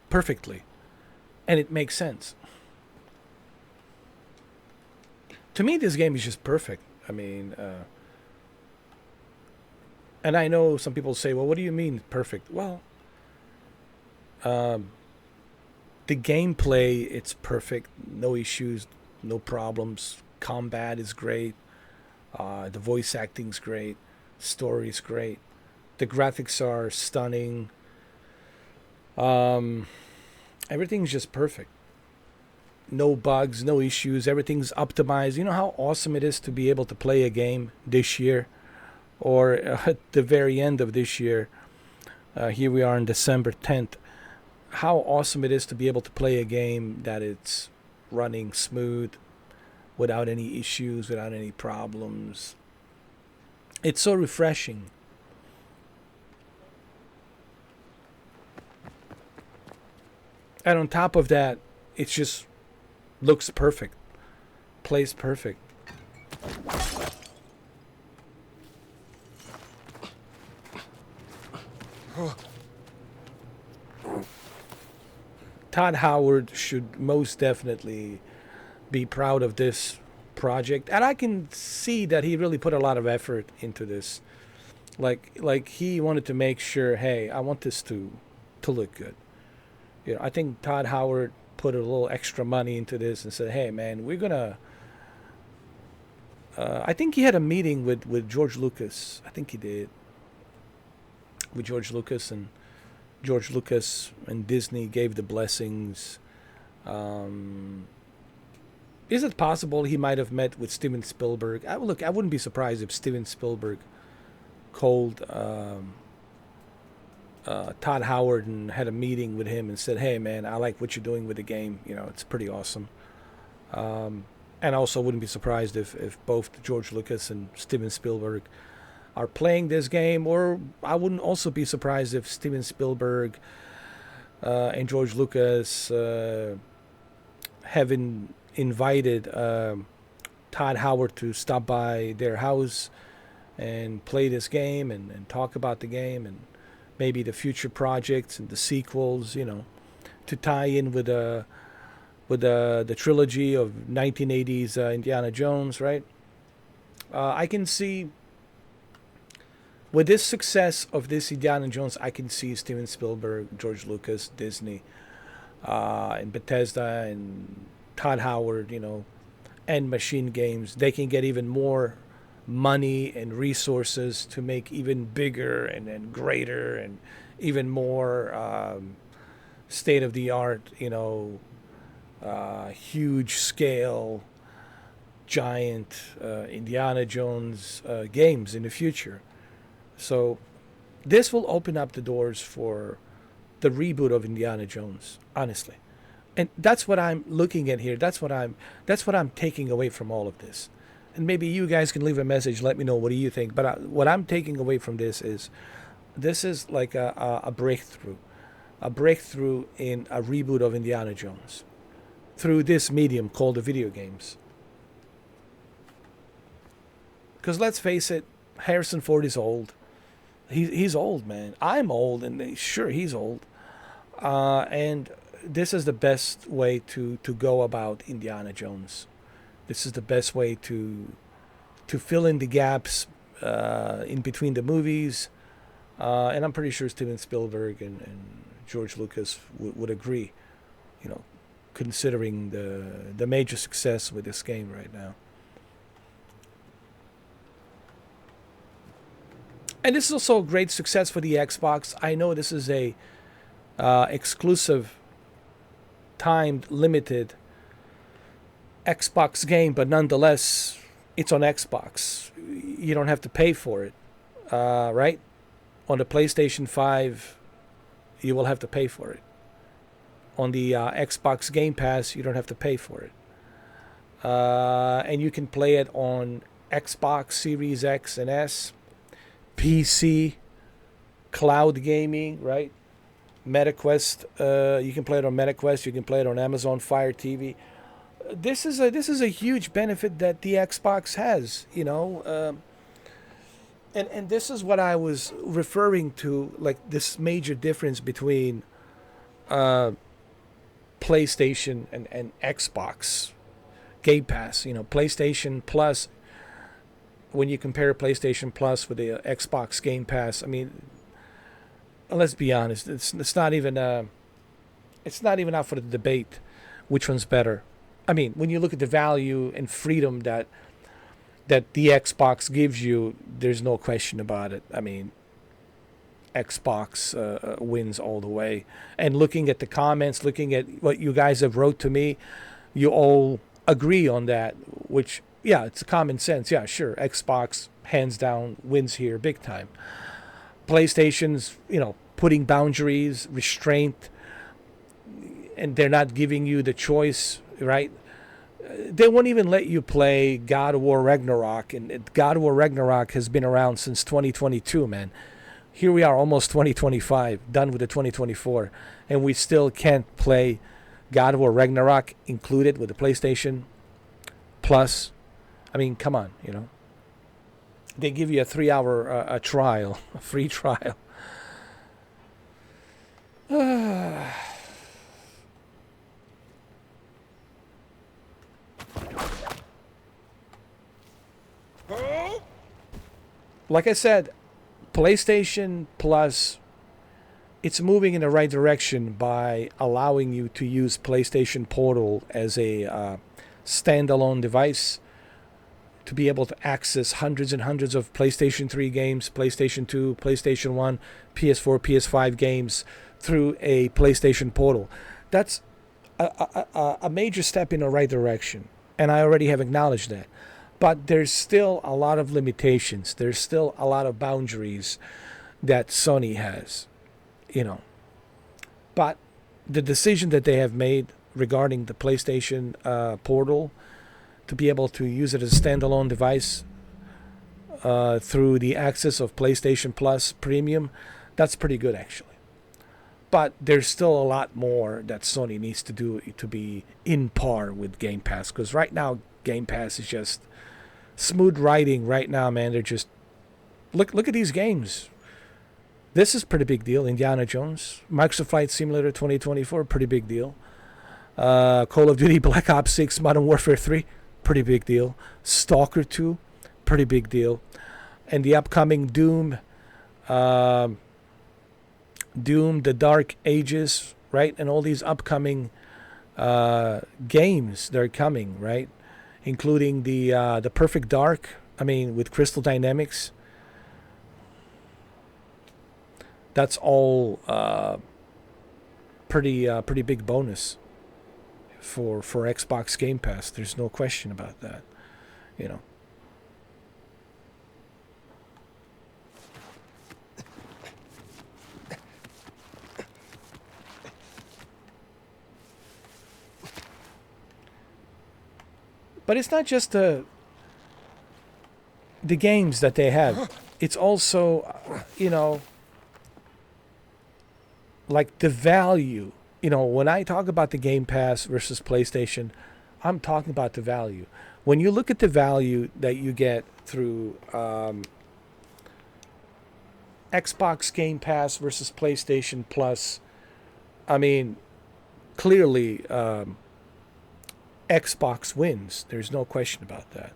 perfectly, and it makes sense. To me, this game is just perfect. I mean, and I know some people say, well, what do you mean perfect? Well, the gameplay, it's perfect. No issues, no problems. Combat is great. The voice acting's great. Story is great. The graphics are stunning. Everything's just perfect. No bugs, no issues. Everything's optimized. You know how awesome it is to be able to play a game this year, or at the very end of this year. Here we are on December 10th. How awesome it is to be able to play a game that it's running smooth, without any issues, without any problems. It's so refreshing. And on top of that, it just looks perfect. Plays perfect. Todd Howard should most definitely be proud of this project, and I can see that he really put a lot of effort into this. Like he wanted to make sure, hey, I want this to look good. You know, I think Todd Howard put a little extra money into this and said, hey, man, we're gonna. I think he had a meeting with George Lucas. I think he did. With George Lucas, and George Lucas and Disney gave the blessings. Is it possible he might have met with Steven Spielberg? I wouldn't be surprised if Steven Spielberg called Todd Howard and had a meeting with him and said, hey, man, I like what you're doing with the game. You know, it's pretty awesome. And also wouldn't be surprised if both George Lucas and Steven Spielberg are playing this game, or I wouldn't also be surprised if Steven Spielberg and George Lucas having invited Todd Howard to stop by their house and play this game and talk about the game and maybe the future projects and the sequels, you know, to tie in with the trilogy of 1980s Indiana Jones, right? I can see, with this success of this Indiana Jones, I can see Steven Spielberg, George Lucas, Disney, and Bethesda and Todd Howard, you know, and Machine Games. They can get even more money and resources to make even bigger and greater and even more state of the art, huge scale, giant Indiana Jones games in the future. So this will open up the doors for the reboot of Indiana Jones, honestly. And that's what I'm looking at here. That's what I'm taking away from all of this. And maybe you guys can leave a message, let me know what do you think. But what I'm taking away from this is like a breakthrough in a reboot of Indiana Jones through this medium called the video games. Because let's face it, Harrison Ford is old. He's old, man. I'm old, and sure, he's old. And this is the best way to go about Indiana Jones. This is the best way to fill in the gaps in between the movies. And I'm pretty sure Steven Spielberg and George Lucas would agree, considering the major success with this game right now. And this is also a great success for the Xbox. I know this is a exclusive, timed, limited Xbox game, but nonetheless, it's on Xbox. You don't have to pay for it, right? On the PlayStation 5, you will have to pay for it. On the Xbox Game Pass, you don't have to pay for it. And you can play it on Xbox Series X and S, PC, cloud gaming, right? MetaQuest, you can play it on MetaQuest, you can play it on Amazon Fire TV. This is a huge benefit that the Xbox has, and this is what I was referring to, like this major difference between PlayStation and Xbox Game Pass. PlayStation Plus, when you compare PlayStation Plus with the Xbox Game Pass, I mean, let's be honest, it's not even up for the debate which one's better. I mean, when you look at the value and freedom that the Xbox gives you, there's no question about it. I mean, Xbox wins all the way. And looking at the comments, looking at what you guys have wrote to me, you all agree on that, which, yeah, it's common sense. Yeah, sure, Xbox, hands down, wins here big time. PlayStation's, putting boundaries, restraint, and they're not giving you the choice, right? They won't even let you play God of War Ragnarok, and God of War Ragnarok has been around since 2022, man. Here we are, almost 2025, done with the 2024, and we still can't play God of War Ragnarok included with the PlayStation Plus. I mean, come on, They give you a 3-hour a trial, a free trial. Like I said, PlayStation Plus, it's moving in the right direction by allowing you to use PlayStation Portal as a standalone device to be able to access hundreds and hundreds of PlayStation 3 games, PlayStation 2, PlayStation 1, PS4, PS5 games through a PlayStation Portal. That's a major step in the right direction, and I already have acknowledged that. But there's still a lot of limitations. There's still a lot of boundaries that Sony has, But the decision that they have made regarding the PlayStation Portal, to be able to use it as a standalone device through the access of PlayStation Plus Premium, that's pretty good, actually. But there's still a lot more that Sony needs to do to be in par with Game Pass. Because right now, Game Pass is just smooth riding right now, man. They're just... Look at these games. This is a pretty big deal. Indiana Jones. Microsoft Flight Simulator 2024, pretty big deal. Call of Duty Black Ops 6, Modern Warfare 3, pretty big deal. Stalker 2, pretty big deal. And the upcoming Doom, The Dark Ages, right? And all these upcoming games that are coming, right? Including the Perfect Dark, I mean, with crystal dynamics, that's all pretty big bonus for Xbox Game Pass. There's no question about that, you know. But it's not just the games that they have. It's also, you know, like the value. You know, when I talk about the Game Pass versus PlayStation, I'm talking about the value. When you look at the value that you get through Xbox Game Pass versus PlayStation Plus, I mean, clearly Xbox wins. There's no question about that.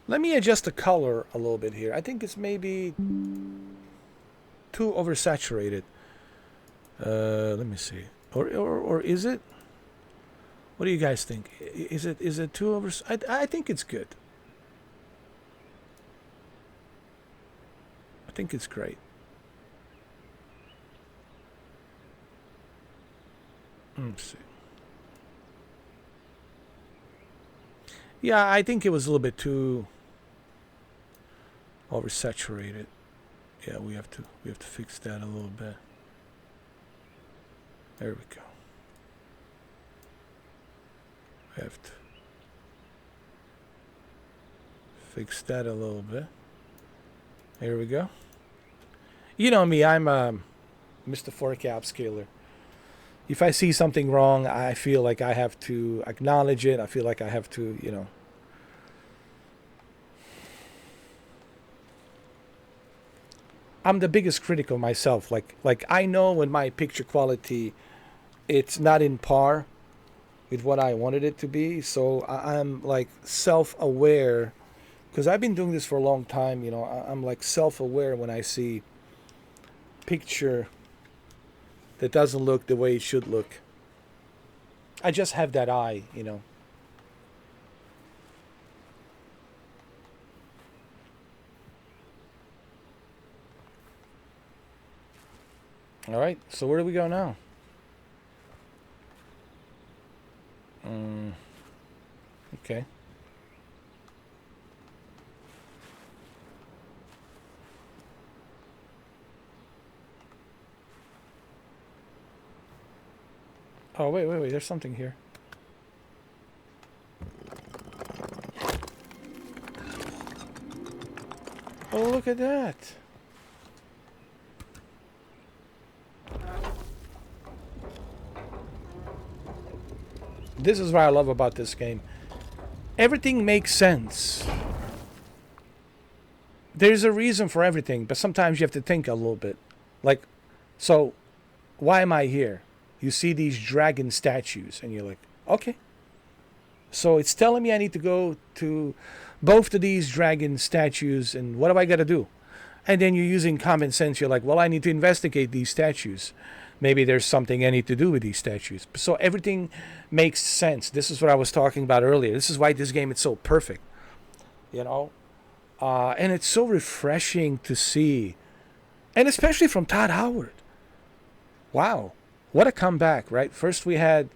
Let me adjust the color a little bit here. I think it's maybe too oversaturated. Let me see. Or is it? What do you guys think? Is it too over? I think it's good. I think it's great. Let's see. Yeah, I think it was a little bit too oversaturated. Yeah, we have to fix that a little bit. There we go. We have to fix that a little bit. There we go. You know me, I'm Mr. 4K upscaler. If I see something wrong, I feel like I have to acknowledge it. I feel like I have to, you know. I'm the biggest critic of myself. Like I know when my picture quality, it's not in par with what I wanted it to be. So I'm like self-aware, because I've been doing this for a long time. You know, I'm like self-aware when I see picture that doesn't look the way it should look. I just have that eye, you know. All right, so where do we go now? Okay. Oh, wait, there's something here. Oh, look at that. This is what I love about this game. Everything makes sense. There's a reason for everything, but sometimes you have to think a little bit. Like, so, why am I here? You see these dragon statues, and you're like, okay. So it's telling me I need to go to both of these dragon statues, and what do I got to do? And then you're using common sense. You're like, well, I need to investigate these statues. Maybe there's something I need to do with these statues. So everything makes sense. This is what I was talking about earlier. This is why this game is so perfect. You know? And it's so refreshing to see. And especially from Todd Howard. Wow. What a comeback, right? First we had,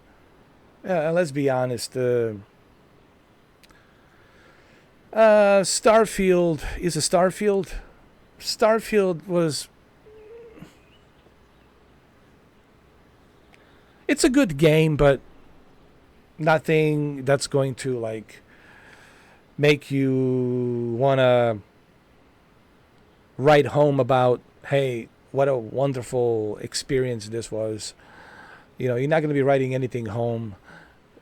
let's be honest, Starfield. Is it Starfield? Starfield was... It's a good game, but nothing that's going to like make you want to write home about, hey, what a wonderful experience this was. You know, you're not going to be writing anything home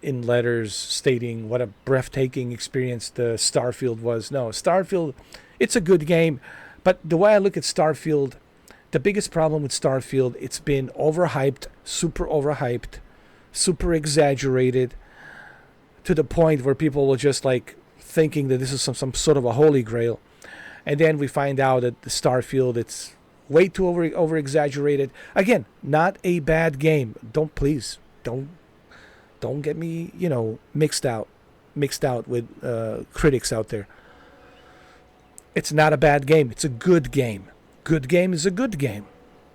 in letters stating what a breathtaking experience the Starfield was. No, Starfield, it's a good game, but the way I look at Starfield, the biggest problem with Starfield, it's been overhyped, super exaggerated, to the point where people will just like thinking that this is some sort of a holy grail, and then we find out that the Starfield, it's way too over exaggerated. Again, not a bad game. Don't get me, mixed out with critics out there. It's not a bad game. It's a good game. Good game is a good game.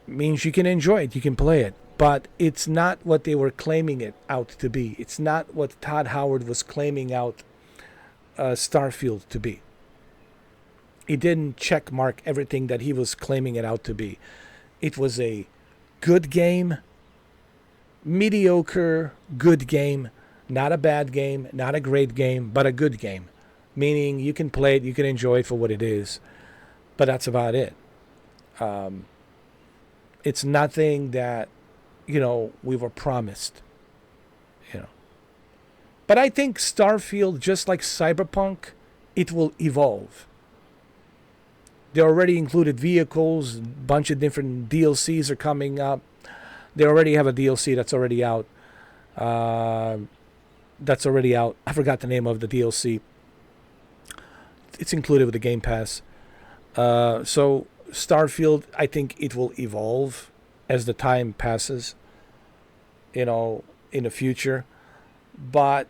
It means you can enjoy it, you can play it. But it's not what they were claiming it out to be. It's not what Todd Howard was claiming out Starfield to be. He didn't check mark everything that he was claiming it out to be. It was a good game, mediocre good game, not a bad game, not a great game, but a good game. Meaning you can play it, you can enjoy it for what it is, but that's about it. It's nothing that, we were promised. But I think Starfield, just like Cyberpunk, it will evolve. They already included vehicles, a bunch of different DLCs are coming up. They already have a DLC that's already out. I forgot the name of the DLC. It's included with the Game Pass. So Starfield, I think it will evolve as the time passes, in the future. But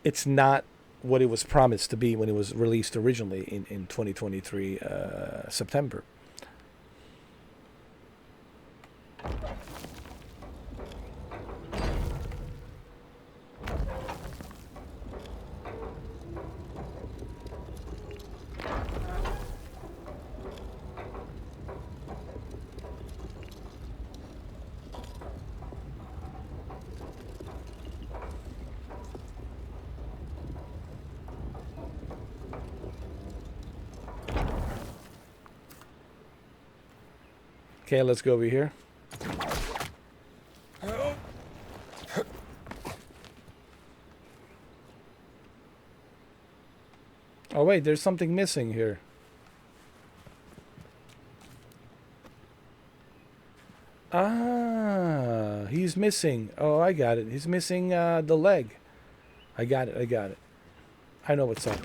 it's not what it was promised to be when it was released originally in 2023 September. Okay, let's go over here. Oh wait, there's something missing here. Ah, he's missing. Oh, I got it. He's missing the leg. I got it. I know what's up.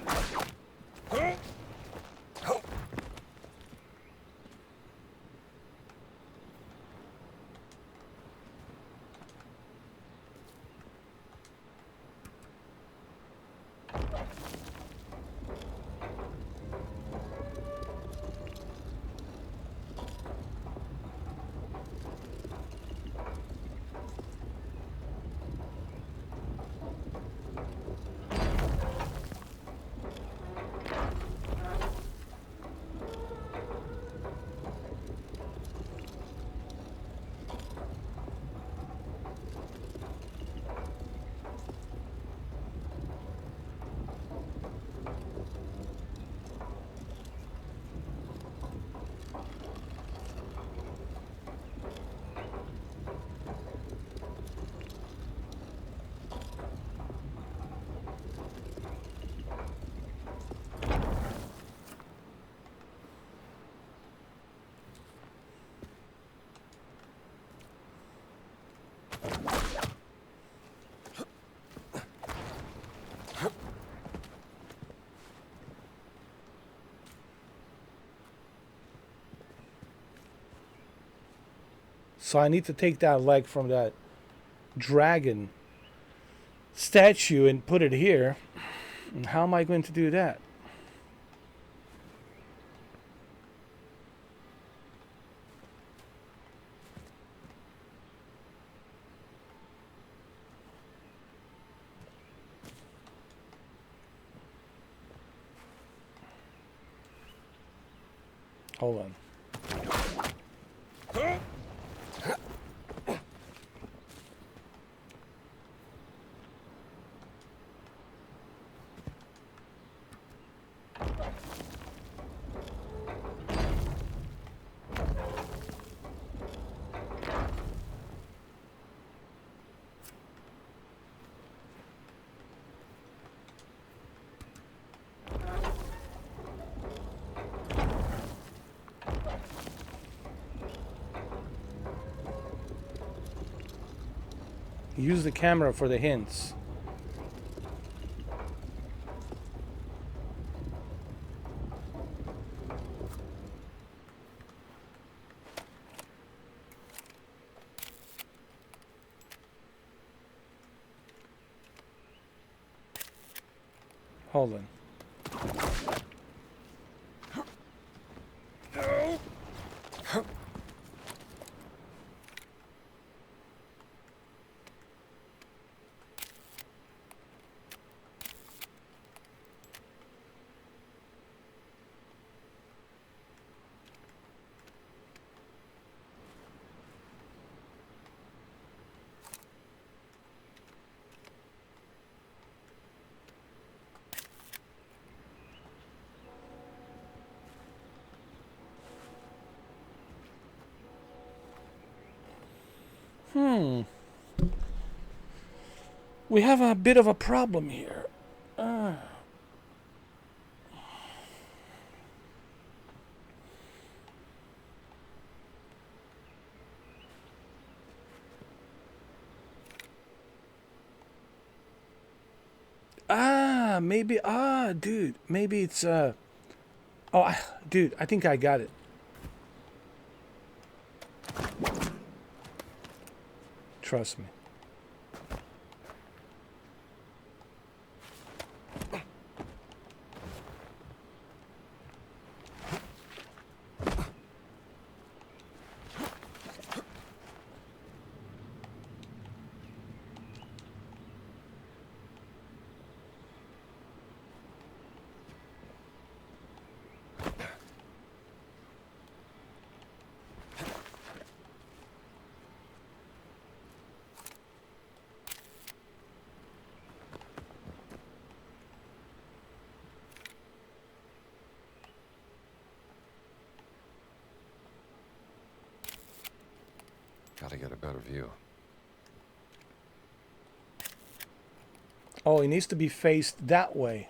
So I need to take that leg from that dragon statue and put it here. And how am I going to do that? Hold on. Use the camera for the hints. Hold on. We have a bit of a problem here. Maybe, dude, maybe it's, dude, I think I got it. Trust me. Gotta get a better view. Oh, it needs to be faced that way.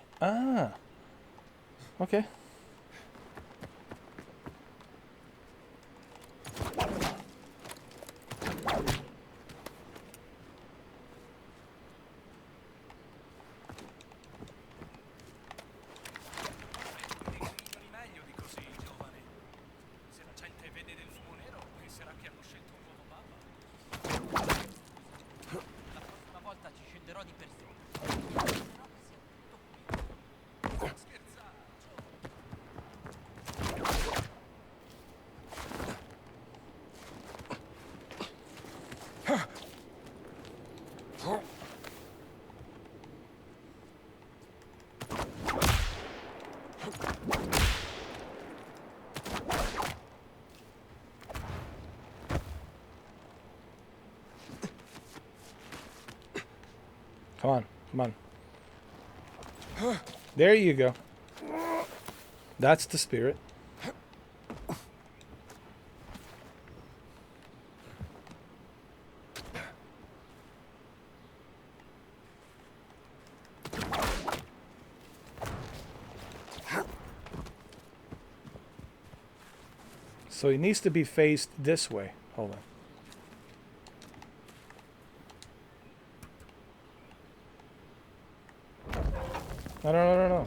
Okay. Condizioni meglio di così, giovane. Se la gente vede del fumo nero, penserà che hanno scelto un nuovo papa. La prossima volta ci scenderò di persona. Spero che sia tutto qui. Scherzate. Come on, come on. There you go. That's the spirit. So it needs to be faced this way. Hold on. No.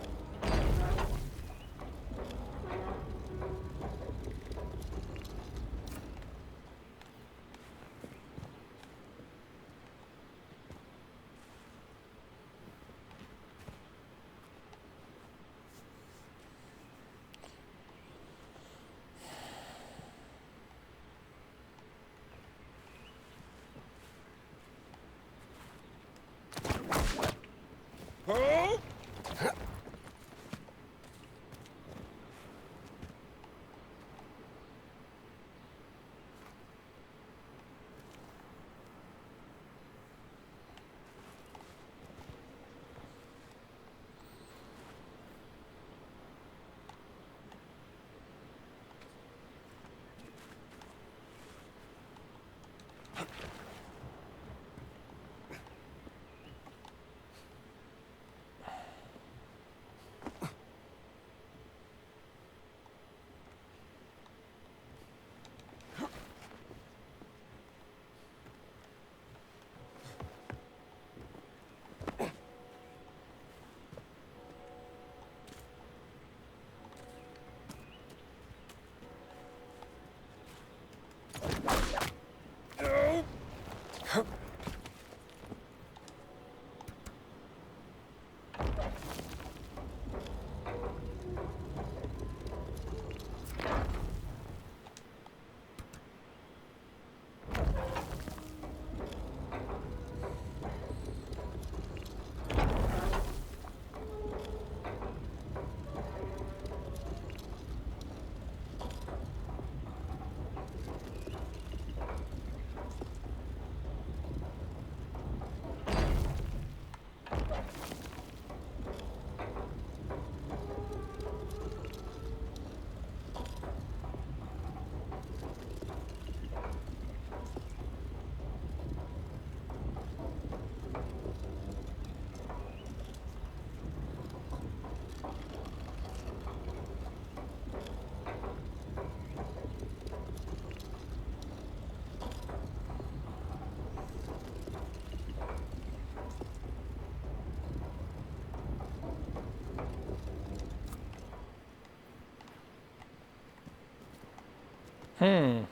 Well,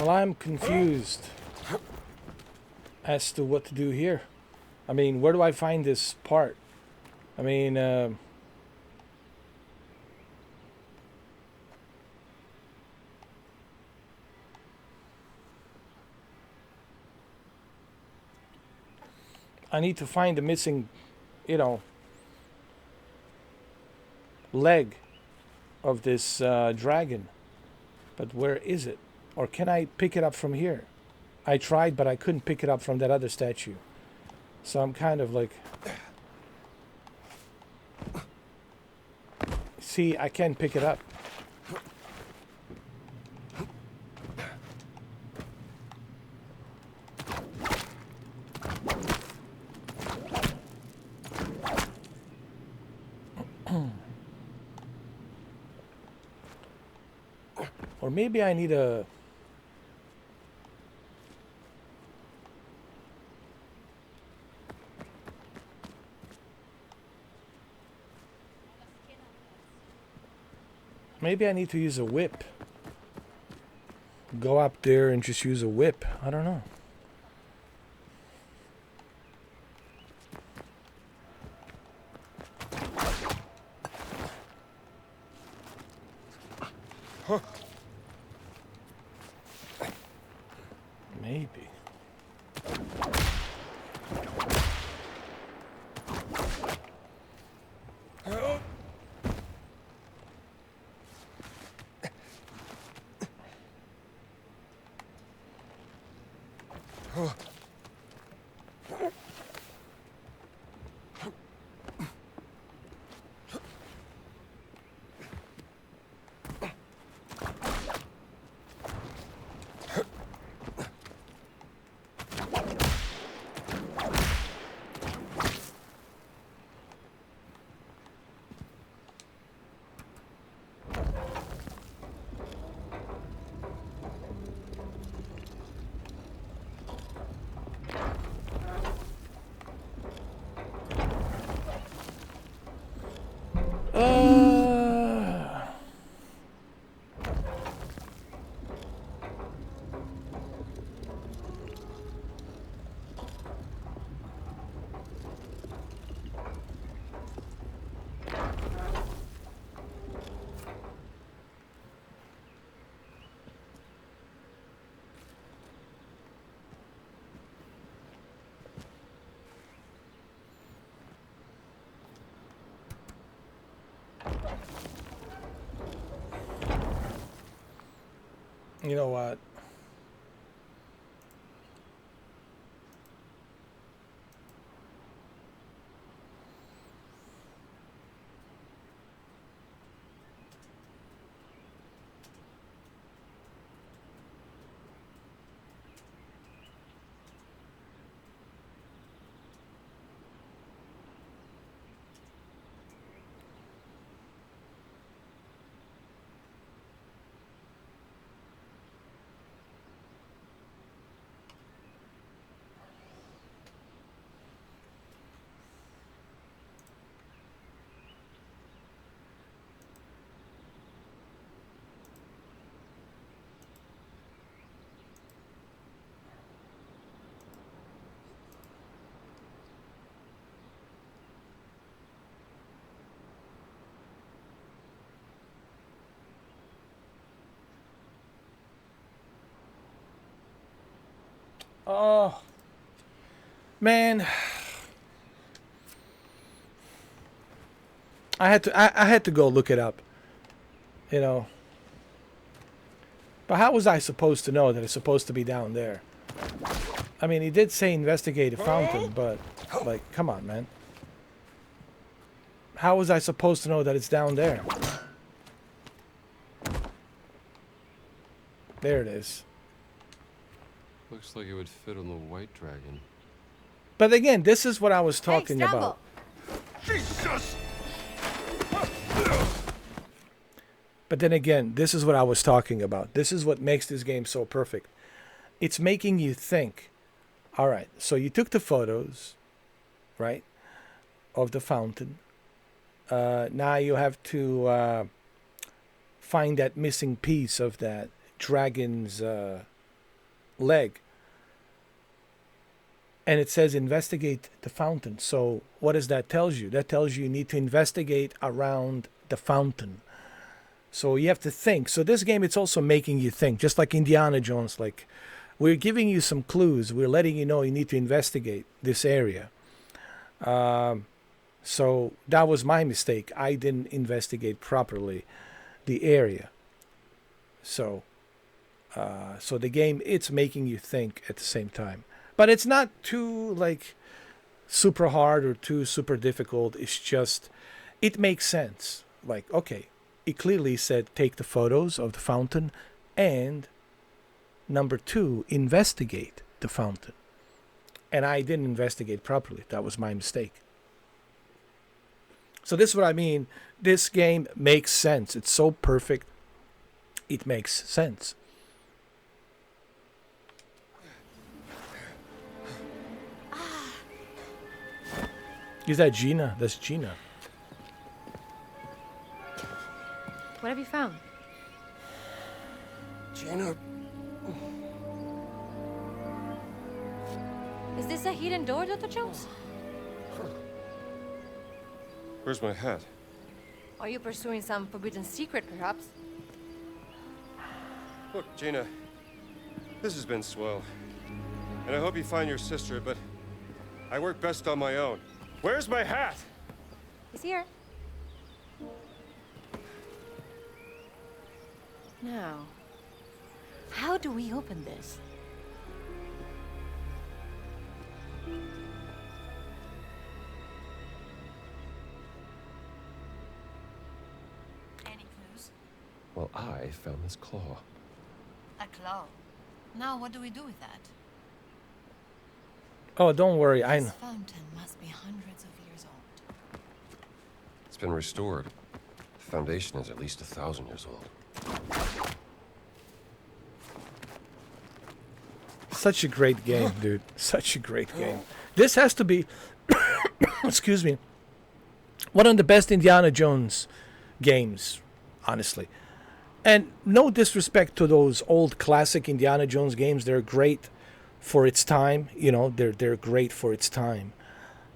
I'm confused as to what to do here. I mean, where do I find this part? I mean, I need to find the missing, you know, leg of this dragon. But where is it? Or can I pick it up from here? I tried, but I couldn't pick it up from that other statue. So I'm kind of like... See, I can't pick it up. Or maybe I need a... Maybe I need to use a whip. Go up there and just use a whip. I don't know. Maybe. You know what? Oh, man. I had to go look it up. You know. But how was I supposed to know that it's supposed to be down there? I mean, he did say investigate a fountain, but like, come on, man. How was I supposed to know that it's down there? There it is. Looks like it would fit on the white dragon. But again, this is what I was talking about. Jesus! But then again, this is what I was talking about. This is what makes this game so perfect. It's making you think. All right, so you took the photos, right, of the fountain. Now you have to find that missing piece of that dragon's leg. And it says investigate the fountain. So what does that tell you? That tells you need to investigate around the fountain. So you have to think. So this game, it's also making you think, just like Indiana Jones. Like, we're giving you some clues. We're letting you know you need to investigate this area. So that was my mistake. I didn't investigate properly the area. So the game, it's making you think at the same time. But it's not too, like, super hard or too super difficult. It's just, it makes sense. Like, okay, it clearly said take the photos of the fountain and number 2, investigate the fountain. And I didn't investigate properly. That was my mistake. So this is what I mean. This game makes sense. It's so perfect. It makes sense. Is that Gina? That's Gina. What have you found? Gina. Is this a hidden door, Dr. Jones? Where's my hat? Are you pursuing some forbidden secret, perhaps? Look, Gina, this has been swell. And I hope you find your sister, but I work best on my own. Where's my hat? He's here. Now, how do we open this? Any clues? Well, I found this claw. A claw. Now what do we do with that? Oh, don't worry. I know. This fountain must be hundreds of years old. It's been restored. The foundation is at least 1,000 years old. Such a great game, dude. Such a great game. This has to be, excuse me, one of the best Indiana Jones games, honestly. And no disrespect to those old classic Indiana Jones games. They're great for its time. You know, they're great for its time.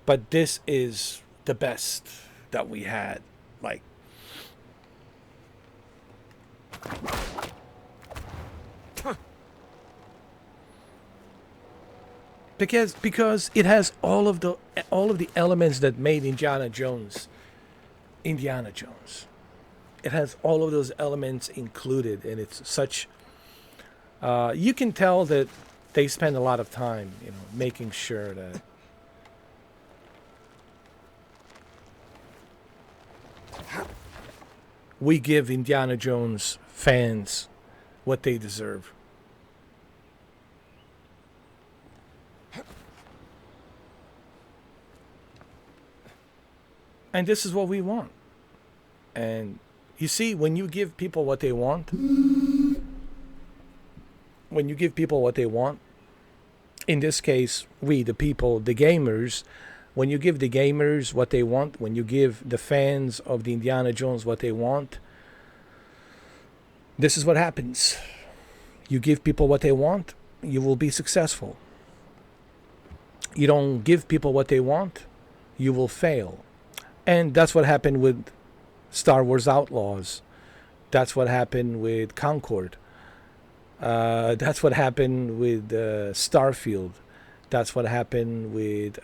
But this is the best that we had. Like, because it has all of the elements that made Indiana Jones. It has all of those elements included, and it's such. You can tell that they spend a lot of time, you know, making sure that. We give Indiana Jones fans what they deserve. And this is what we want. And you see, when you give people what they want, in this case, we, the people, the gamers, when you give the gamers what they want, when you give the fans of the Indiana Jones what they want, this is what happens. You give people what they want, you will be successful. You don't give people what they want, you will fail. And that's what happened with Star Wars Outlaws. That's what happened with Concord. That's what happened with Starfield. That's what happened with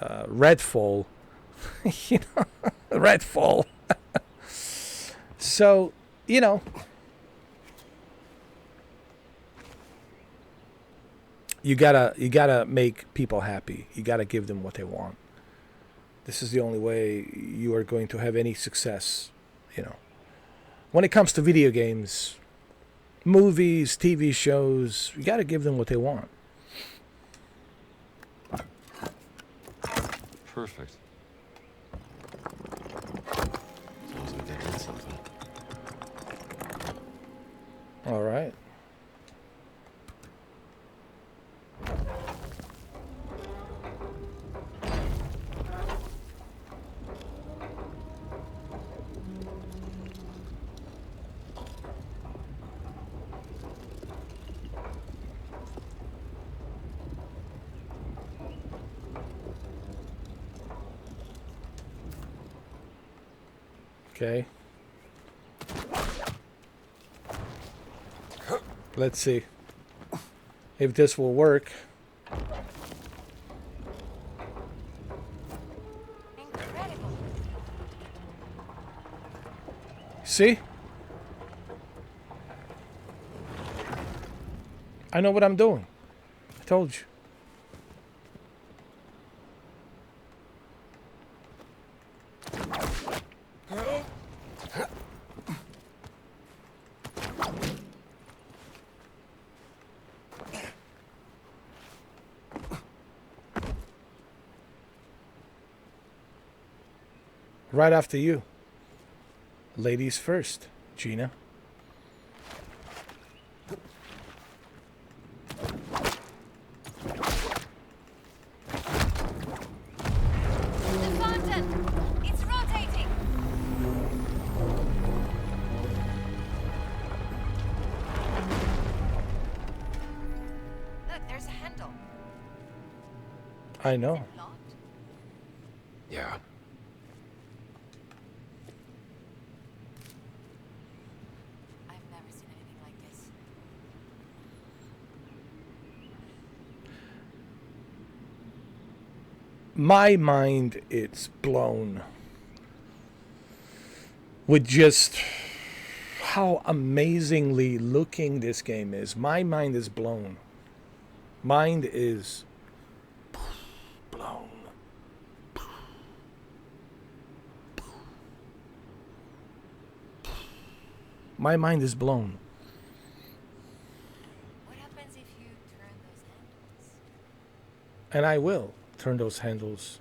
Redfall. You know, Redfall. So, you know, you gotta make people happy. You gotta give them what they want. This is the only way you are going to have any success, you know. When it comes to video games, movies, TV shows, you gotta give them what they want. Perfect. Sounds like they did something. All right. Okay. Let's see if this will work. Incredible. See? I know what I'm doing. I told you. Right after you. Ladies first, Gina. The fountain! It's rotating! Look, there's a handle. I know. Locked? Yeah. I've never seen anything like this. My mind, it's blown with just how amazingly looking this game is. My mind is blown. Mind is blown. My mind is blown. What happens if you turn those handles? And I will turn those handles.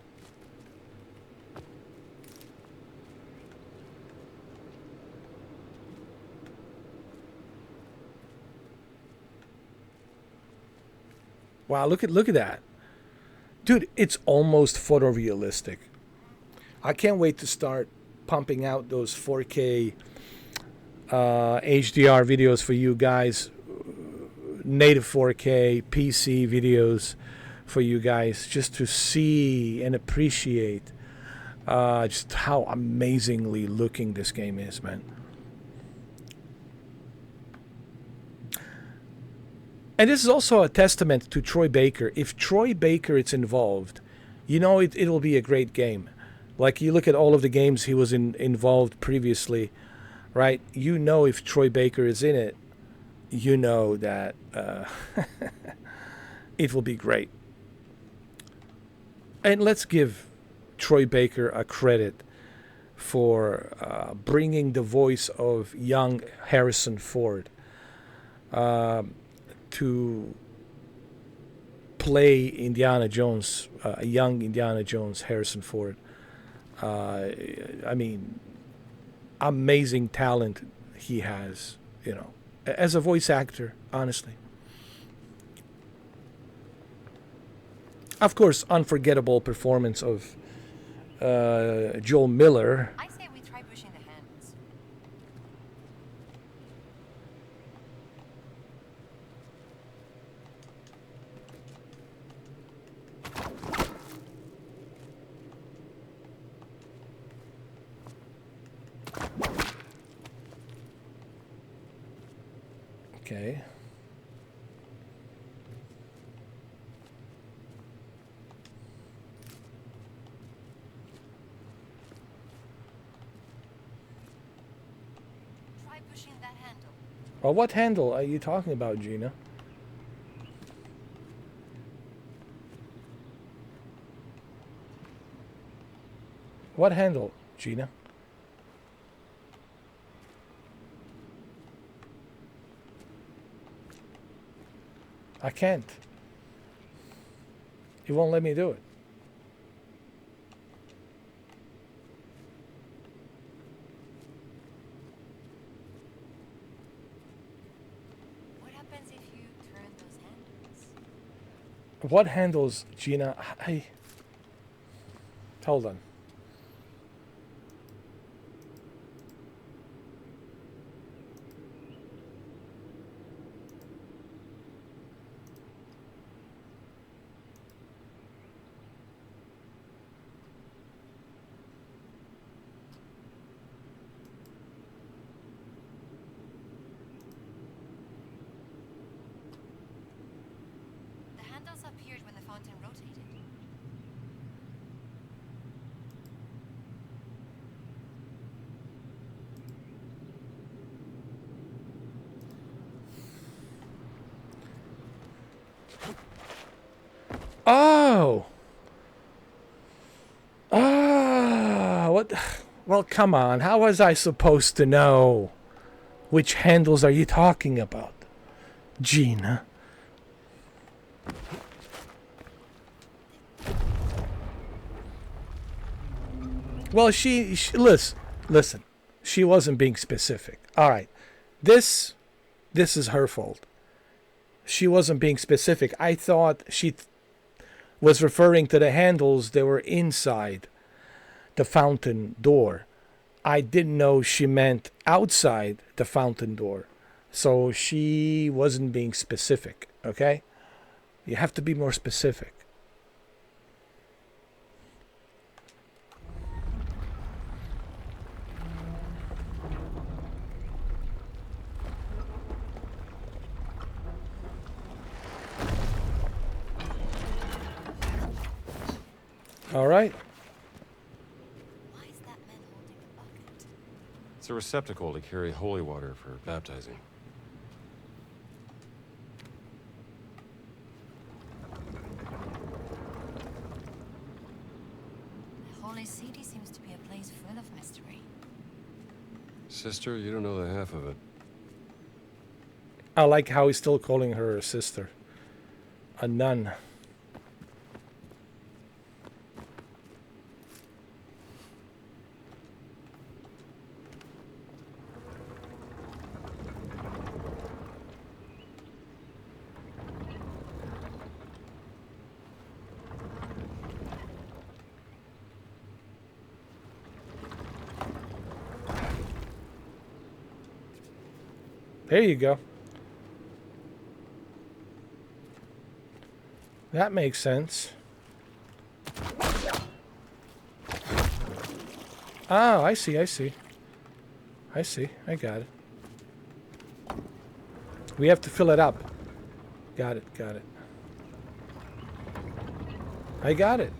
Wow, look at that. Dude, it's almost photorealistic. I can't wait to start pumping out those 4K HDR videos for you guys, native 4K PC videos for you guys, just to see and appreciate just how amazingly looking this game is, man. And this is also a testament to Troy Baker. If Troy Baker is involved, you know it'll be a great game. Like, you look at all of the games he was involved previously, right? You know, if Troy Baker is in it, you know that it will be great. And let's give Troy Baker a credit for bringing the voice of young Harrison Ford to play Indiana Jones, a young Indiana Jones, Harrison Ford. I mean, amazing talent he has, you know, as a voice actor, honestly. Of course, unforgettable performance of Joel Miller. I say we try pushing the handles. Okay. Try pushing that handle. Well, what handle are you talking about, Gina? What handle, Gina? I can't. He won't let me do it. What happens if you turn those handles? What handles, Gina? Hold on. Oh. Ah, what? Well, come on. How was I supposed to know? Which handles are you talking about, Gina? Well, she listen. She wasn't being specific. All right, this is her fault. She wasn't being specific. I thought she was referring to the handles that were inside the fountain door. I didn't know she meant outside the fountain door. So she wasn't being specific, okay? You have to be more specific. All right. Why is that man holding a bucket? It's a receptacle to carry holy water for baptizing. The Holy City seems to be a place full of mystery. Sister, you don't know the half of it. I like how he's still calling her a sister. A nun. There you go. That makes sense. Oh, I see. I got it. We have to fill it up. Got it. I got it.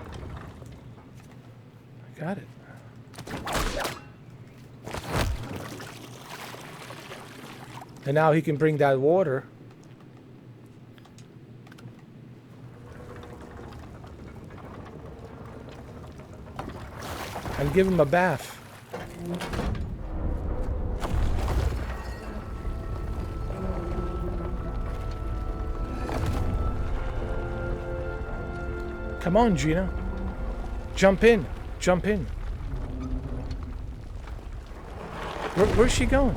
And now he can bring that water. And give him a bath. Come on, Gina. Jump in. Where's she going?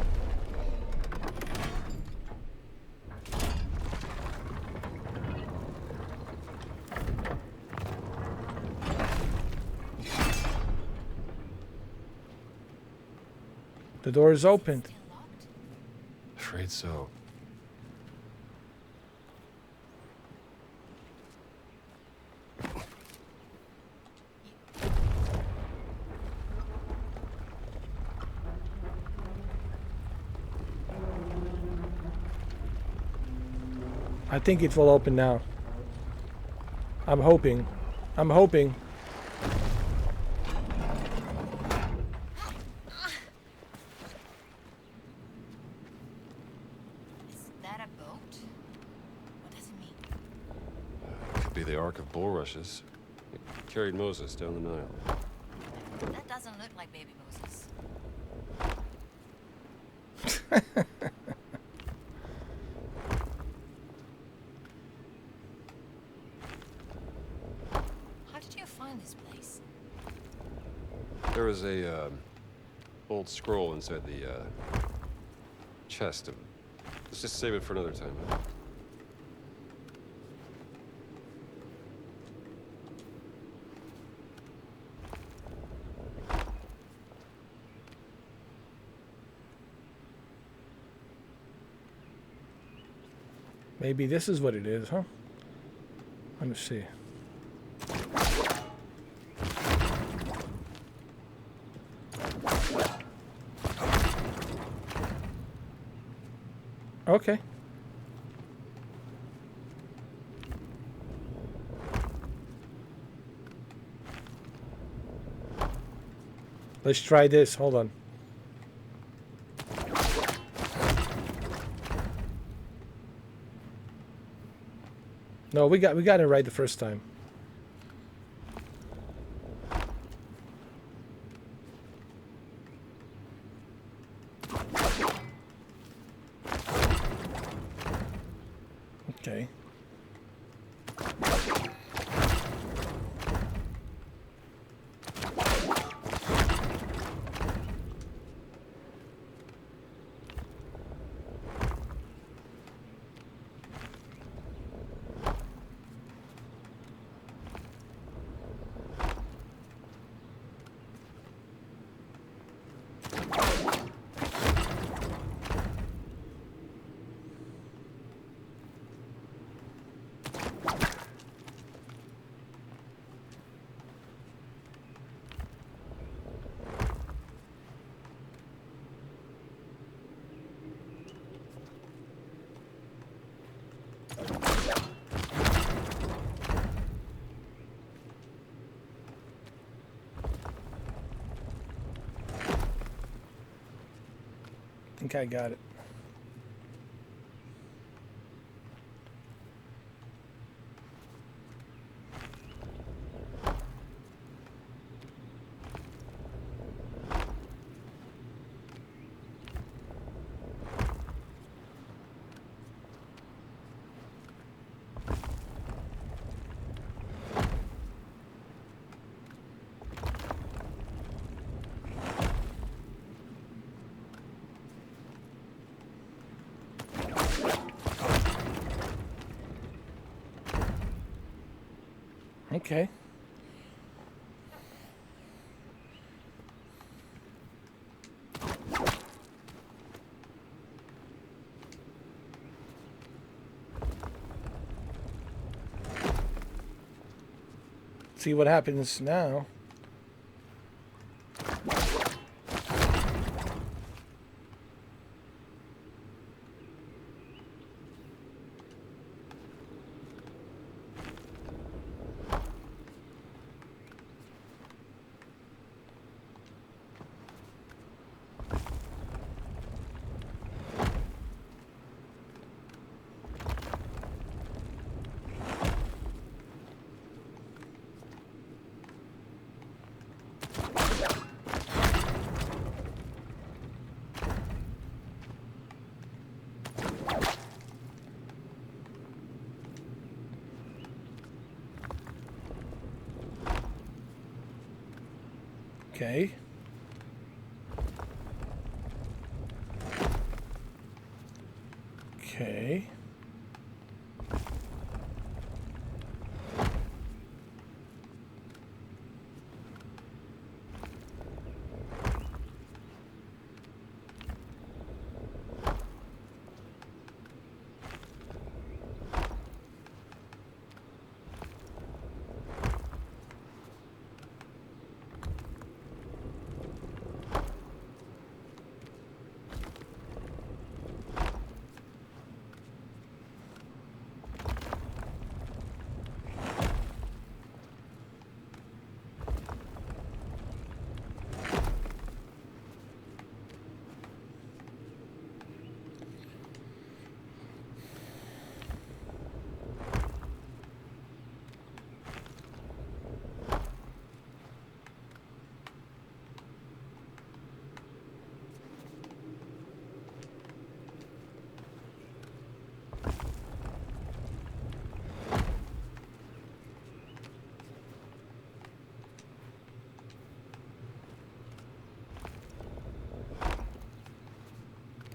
The door is opened. Still locked? Afraid so. I think it will open now. I'm hoping. Is that a boat? What does it mean? Could be the Ark of Bulrushes. It carried Moses down the Nile. That doesn't look like baby Moses. How did you find this place? There was a old scroll inside the chest. Let's just save it for another time. Huh? Maybe this is what it is, huh? Let me see. Okay. Let's try this. Hold on. No, we got it right the first time. Okay. I think I got it. Okay. See what happens now. Okay. Okay.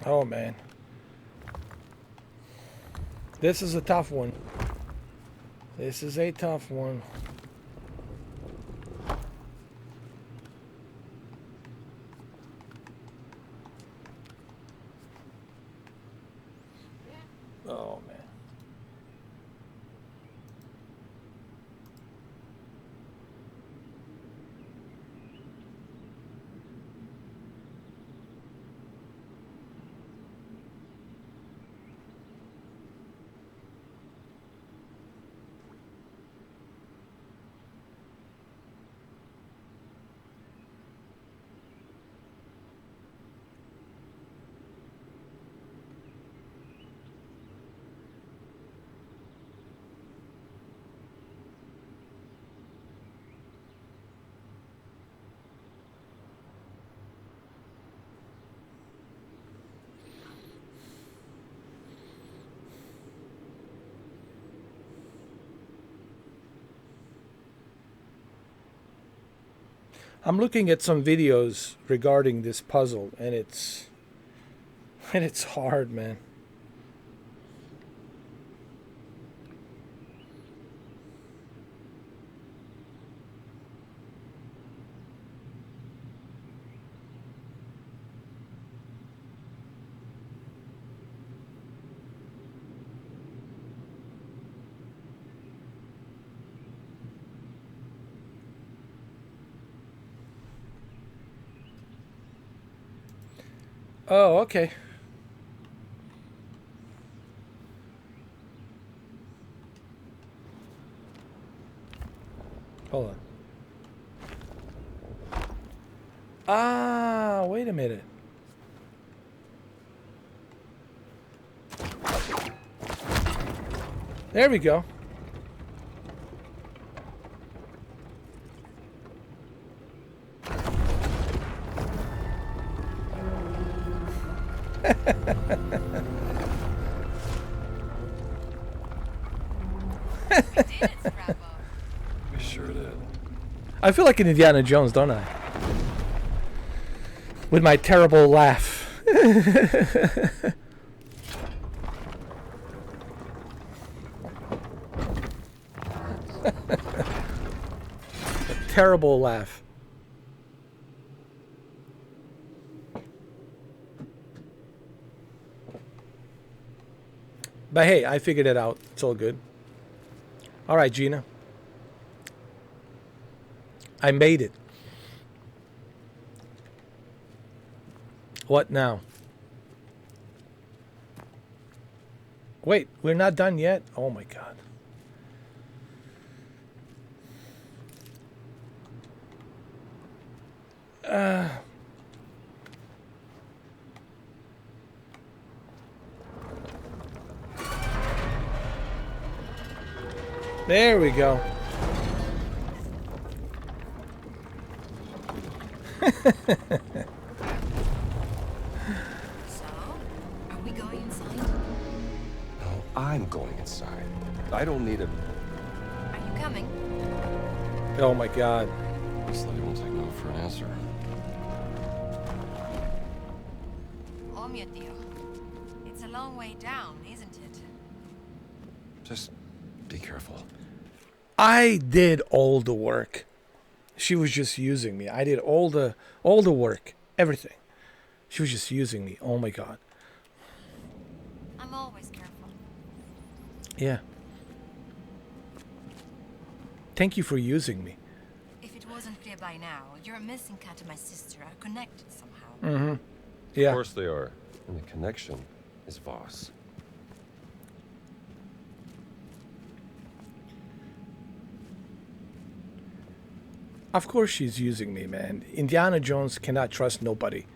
Oh man. This is a tough one. This is a tough one. Oh man. I'm looking at some videos regarding this puzzle, and it's hard, man. Oh, okay. Hold on. Ah, wait a minute. There we go. We sure did. I feel like an Indiana Jones, don't I? With my terrible laugh. Terrible laugh. But hey, I figured it out. It's all good. All right, Gina. I made it. What now? Wait, we're not done yet? Oh my god. There we go. So, are we going inside? No, I'm going inside. I don't need a... Are you coming? Oh my god. This lady won't take no for an answer. Oh mio Dio. It's a long way down, isn't it? Just be careful. I did all the work. She was just using me. I did all the work, everything. She was just using me. Oh my god. I'm always careful. Yeah. Thank you for using me. If it wasn't clear by now, your missing cat and my sister are connected somehow. Mm-hmm. Yeah. Of course they are. And the connection is Voss. Of course she's using me, man. Indiana Jones cannot trust nobody.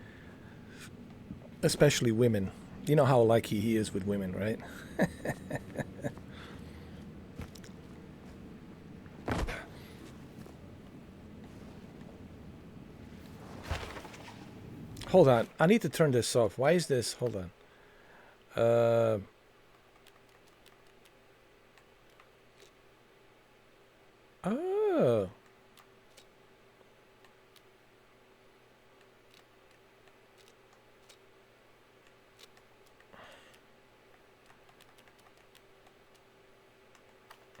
Especially women. You know how lucky he is with women, right? Hold on. I need to turn this off. Why is this? Hold on. Oh.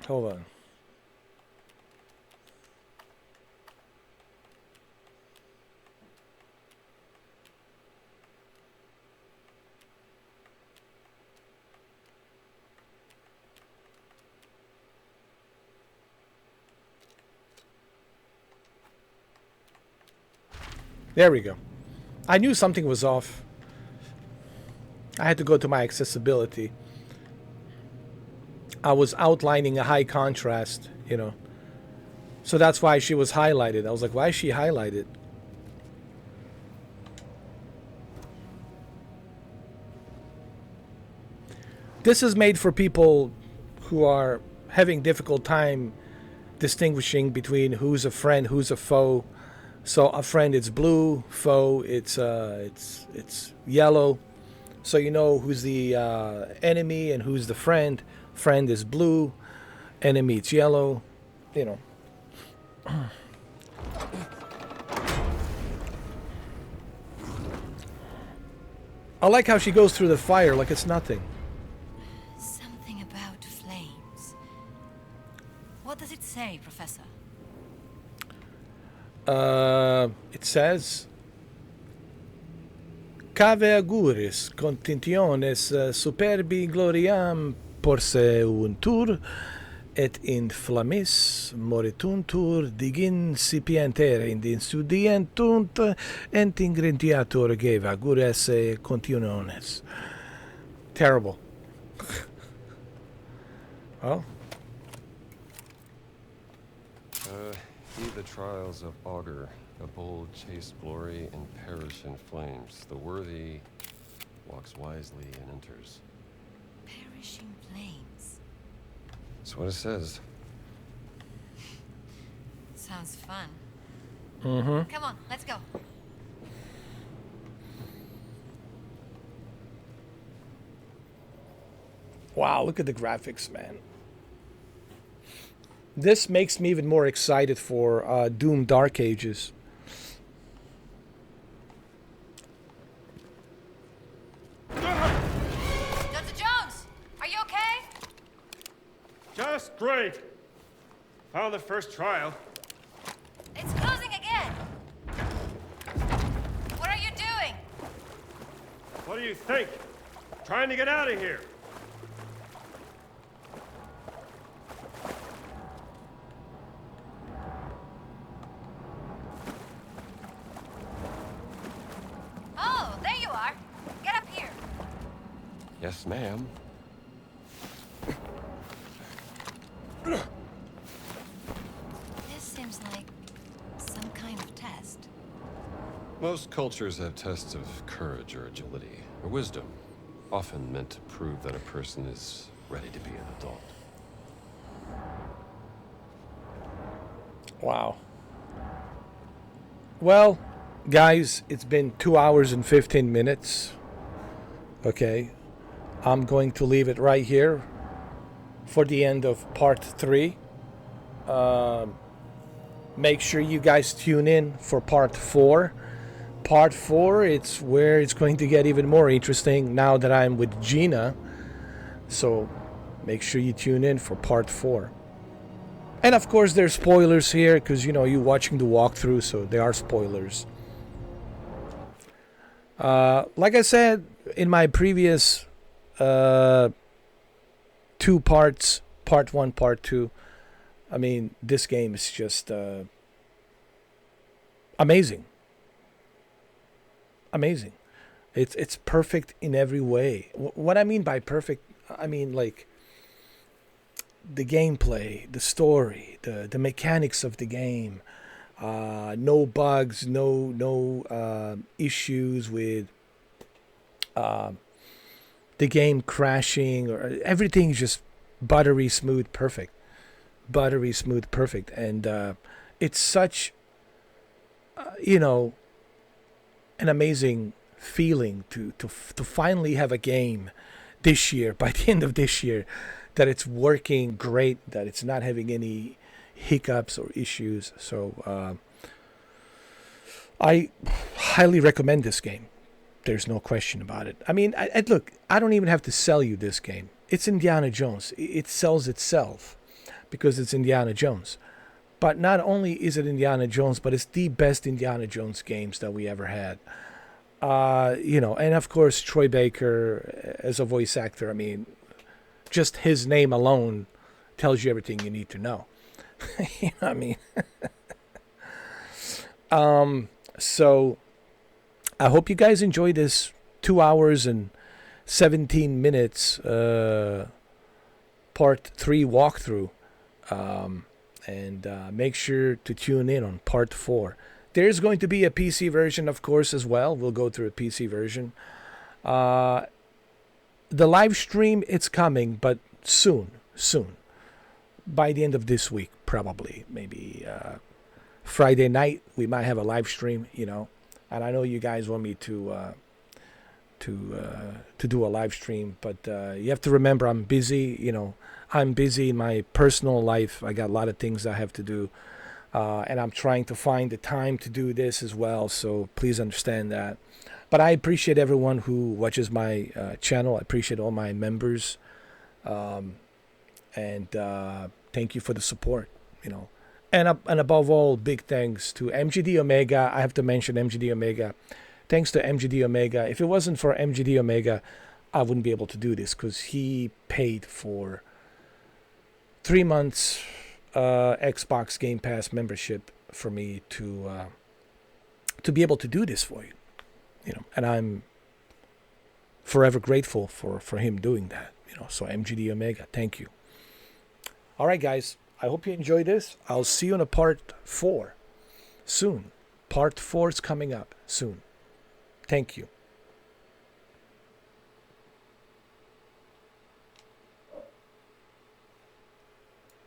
Hold on. There we go. I knew something was off. I had to go to my accessibility. I was outlining a high contrast, you know. So that's why she was highlighted. I was like, why is she highlighted? This is made for people who are having difficult time distinguishing between who's a friend, who's a foe. So a friend it's blue, foe it's yellow. So you know who's the enemy and who's the friend. Friend is blue, enemy it's yellow, you know. I like how she goes through the fire like it's nothing. Something about flames. What does it say, Professor? It says, Cave auguris, contentiones superbi gloriam porse untur, et in flammis morituntur digin sipientere in studientunt ent ingrediatur gave augures continuones. Terrible. Well, Heed the trials of augur, a bold chase glory and perish in flames. The worthy walks wisely and enters. Perishing flames. That's what it says. Sounds fun. mm-hmm. Come on, let's go. Wow, look at the graphics, man. This makes me even more excited for Doom Dark Ages. Dr. Jones, are you okay? Just great. Found the first trial. It's closing again. What are you doing? What do you think? Trying to get out of here. Oh, there you are. Get up here. Yes, ma'am. This seems like some kind of test. Most cultures have tests of courage or agility, or wisdom, often meant to prove that a person is ready to be an adult. Wow. Well, guys, it's been 2 hours and 15 minutes. Okay. I'm going to leave it right here for the end of part 3. Make sure you guys tune in for part 4. Part 4, it's where it's going to get even more interesting now that I'm with Gina. So make sure you tune in for part 4. And of course there's spoilers here because you know you're watching the walkthrough, so there are spoilers. Like I said in my previous 2 parts, part 1, part 2, I mean, this game is just amazing. Amazing. It's perfect in every way. What I mean by perfect, I mean like the gameplay, the story, the mechanics of the game. No bugs, no issues with the game crashing, or everything's just buttery smooth, perfect. Buttery smooth, perfect. And it's such, an amazing feeling to finally have a game this year, by the end of this year, that it's working great, that it's not having any hiccups or issues. So I highly recommend this game. There's no question about it. I mean, look, I don't even have to sell you this game. It's Indiana Jones. It sells itself because it's Indiana Jones. But not only is it Indiana Jones, but it's the best Indiana Jones games that we ever had. And of course, Troy Baker as a voice actor. I mean, just his name alone tells you everything you need to know. You know what I mean? So I hope you guys enjoyed this 2 hours and 17 minutes part 3 walkthrough. And make sure to tune in on part 4. There's going to be a PC version, of course, as well. We'll go through a PC version. The live stream, it's coming, but soon. By the end of this week, probably. Maybe Friday night, we might have a live stream, And I know you guys want me to do a live stream, but you have to remember I'm busy, I'm busy in my personal life. I got a lot of things I have to do, and I'm trying to find the time to do this as well, so please understand that. But I appreciate everyone who watches my channel. I appreciate all my members. And thank you for the support, you know. And above all, big thanks to MGD Omega. I have to mention MGD Omega. Thanks to MGD Omega. If it wasn't for MGD Omega, I wouldn't be able to do this, because he paid for 3 months Xbox Game Pass membership for me to be able to do this for you, you know. And I'm forever grateful for him doing that, you know. So MGD Omega, thank you. All right, guys. I hope you enjoyed this. I'll see you in a part 4 soon. Part 4 is coming up soon. Thank you.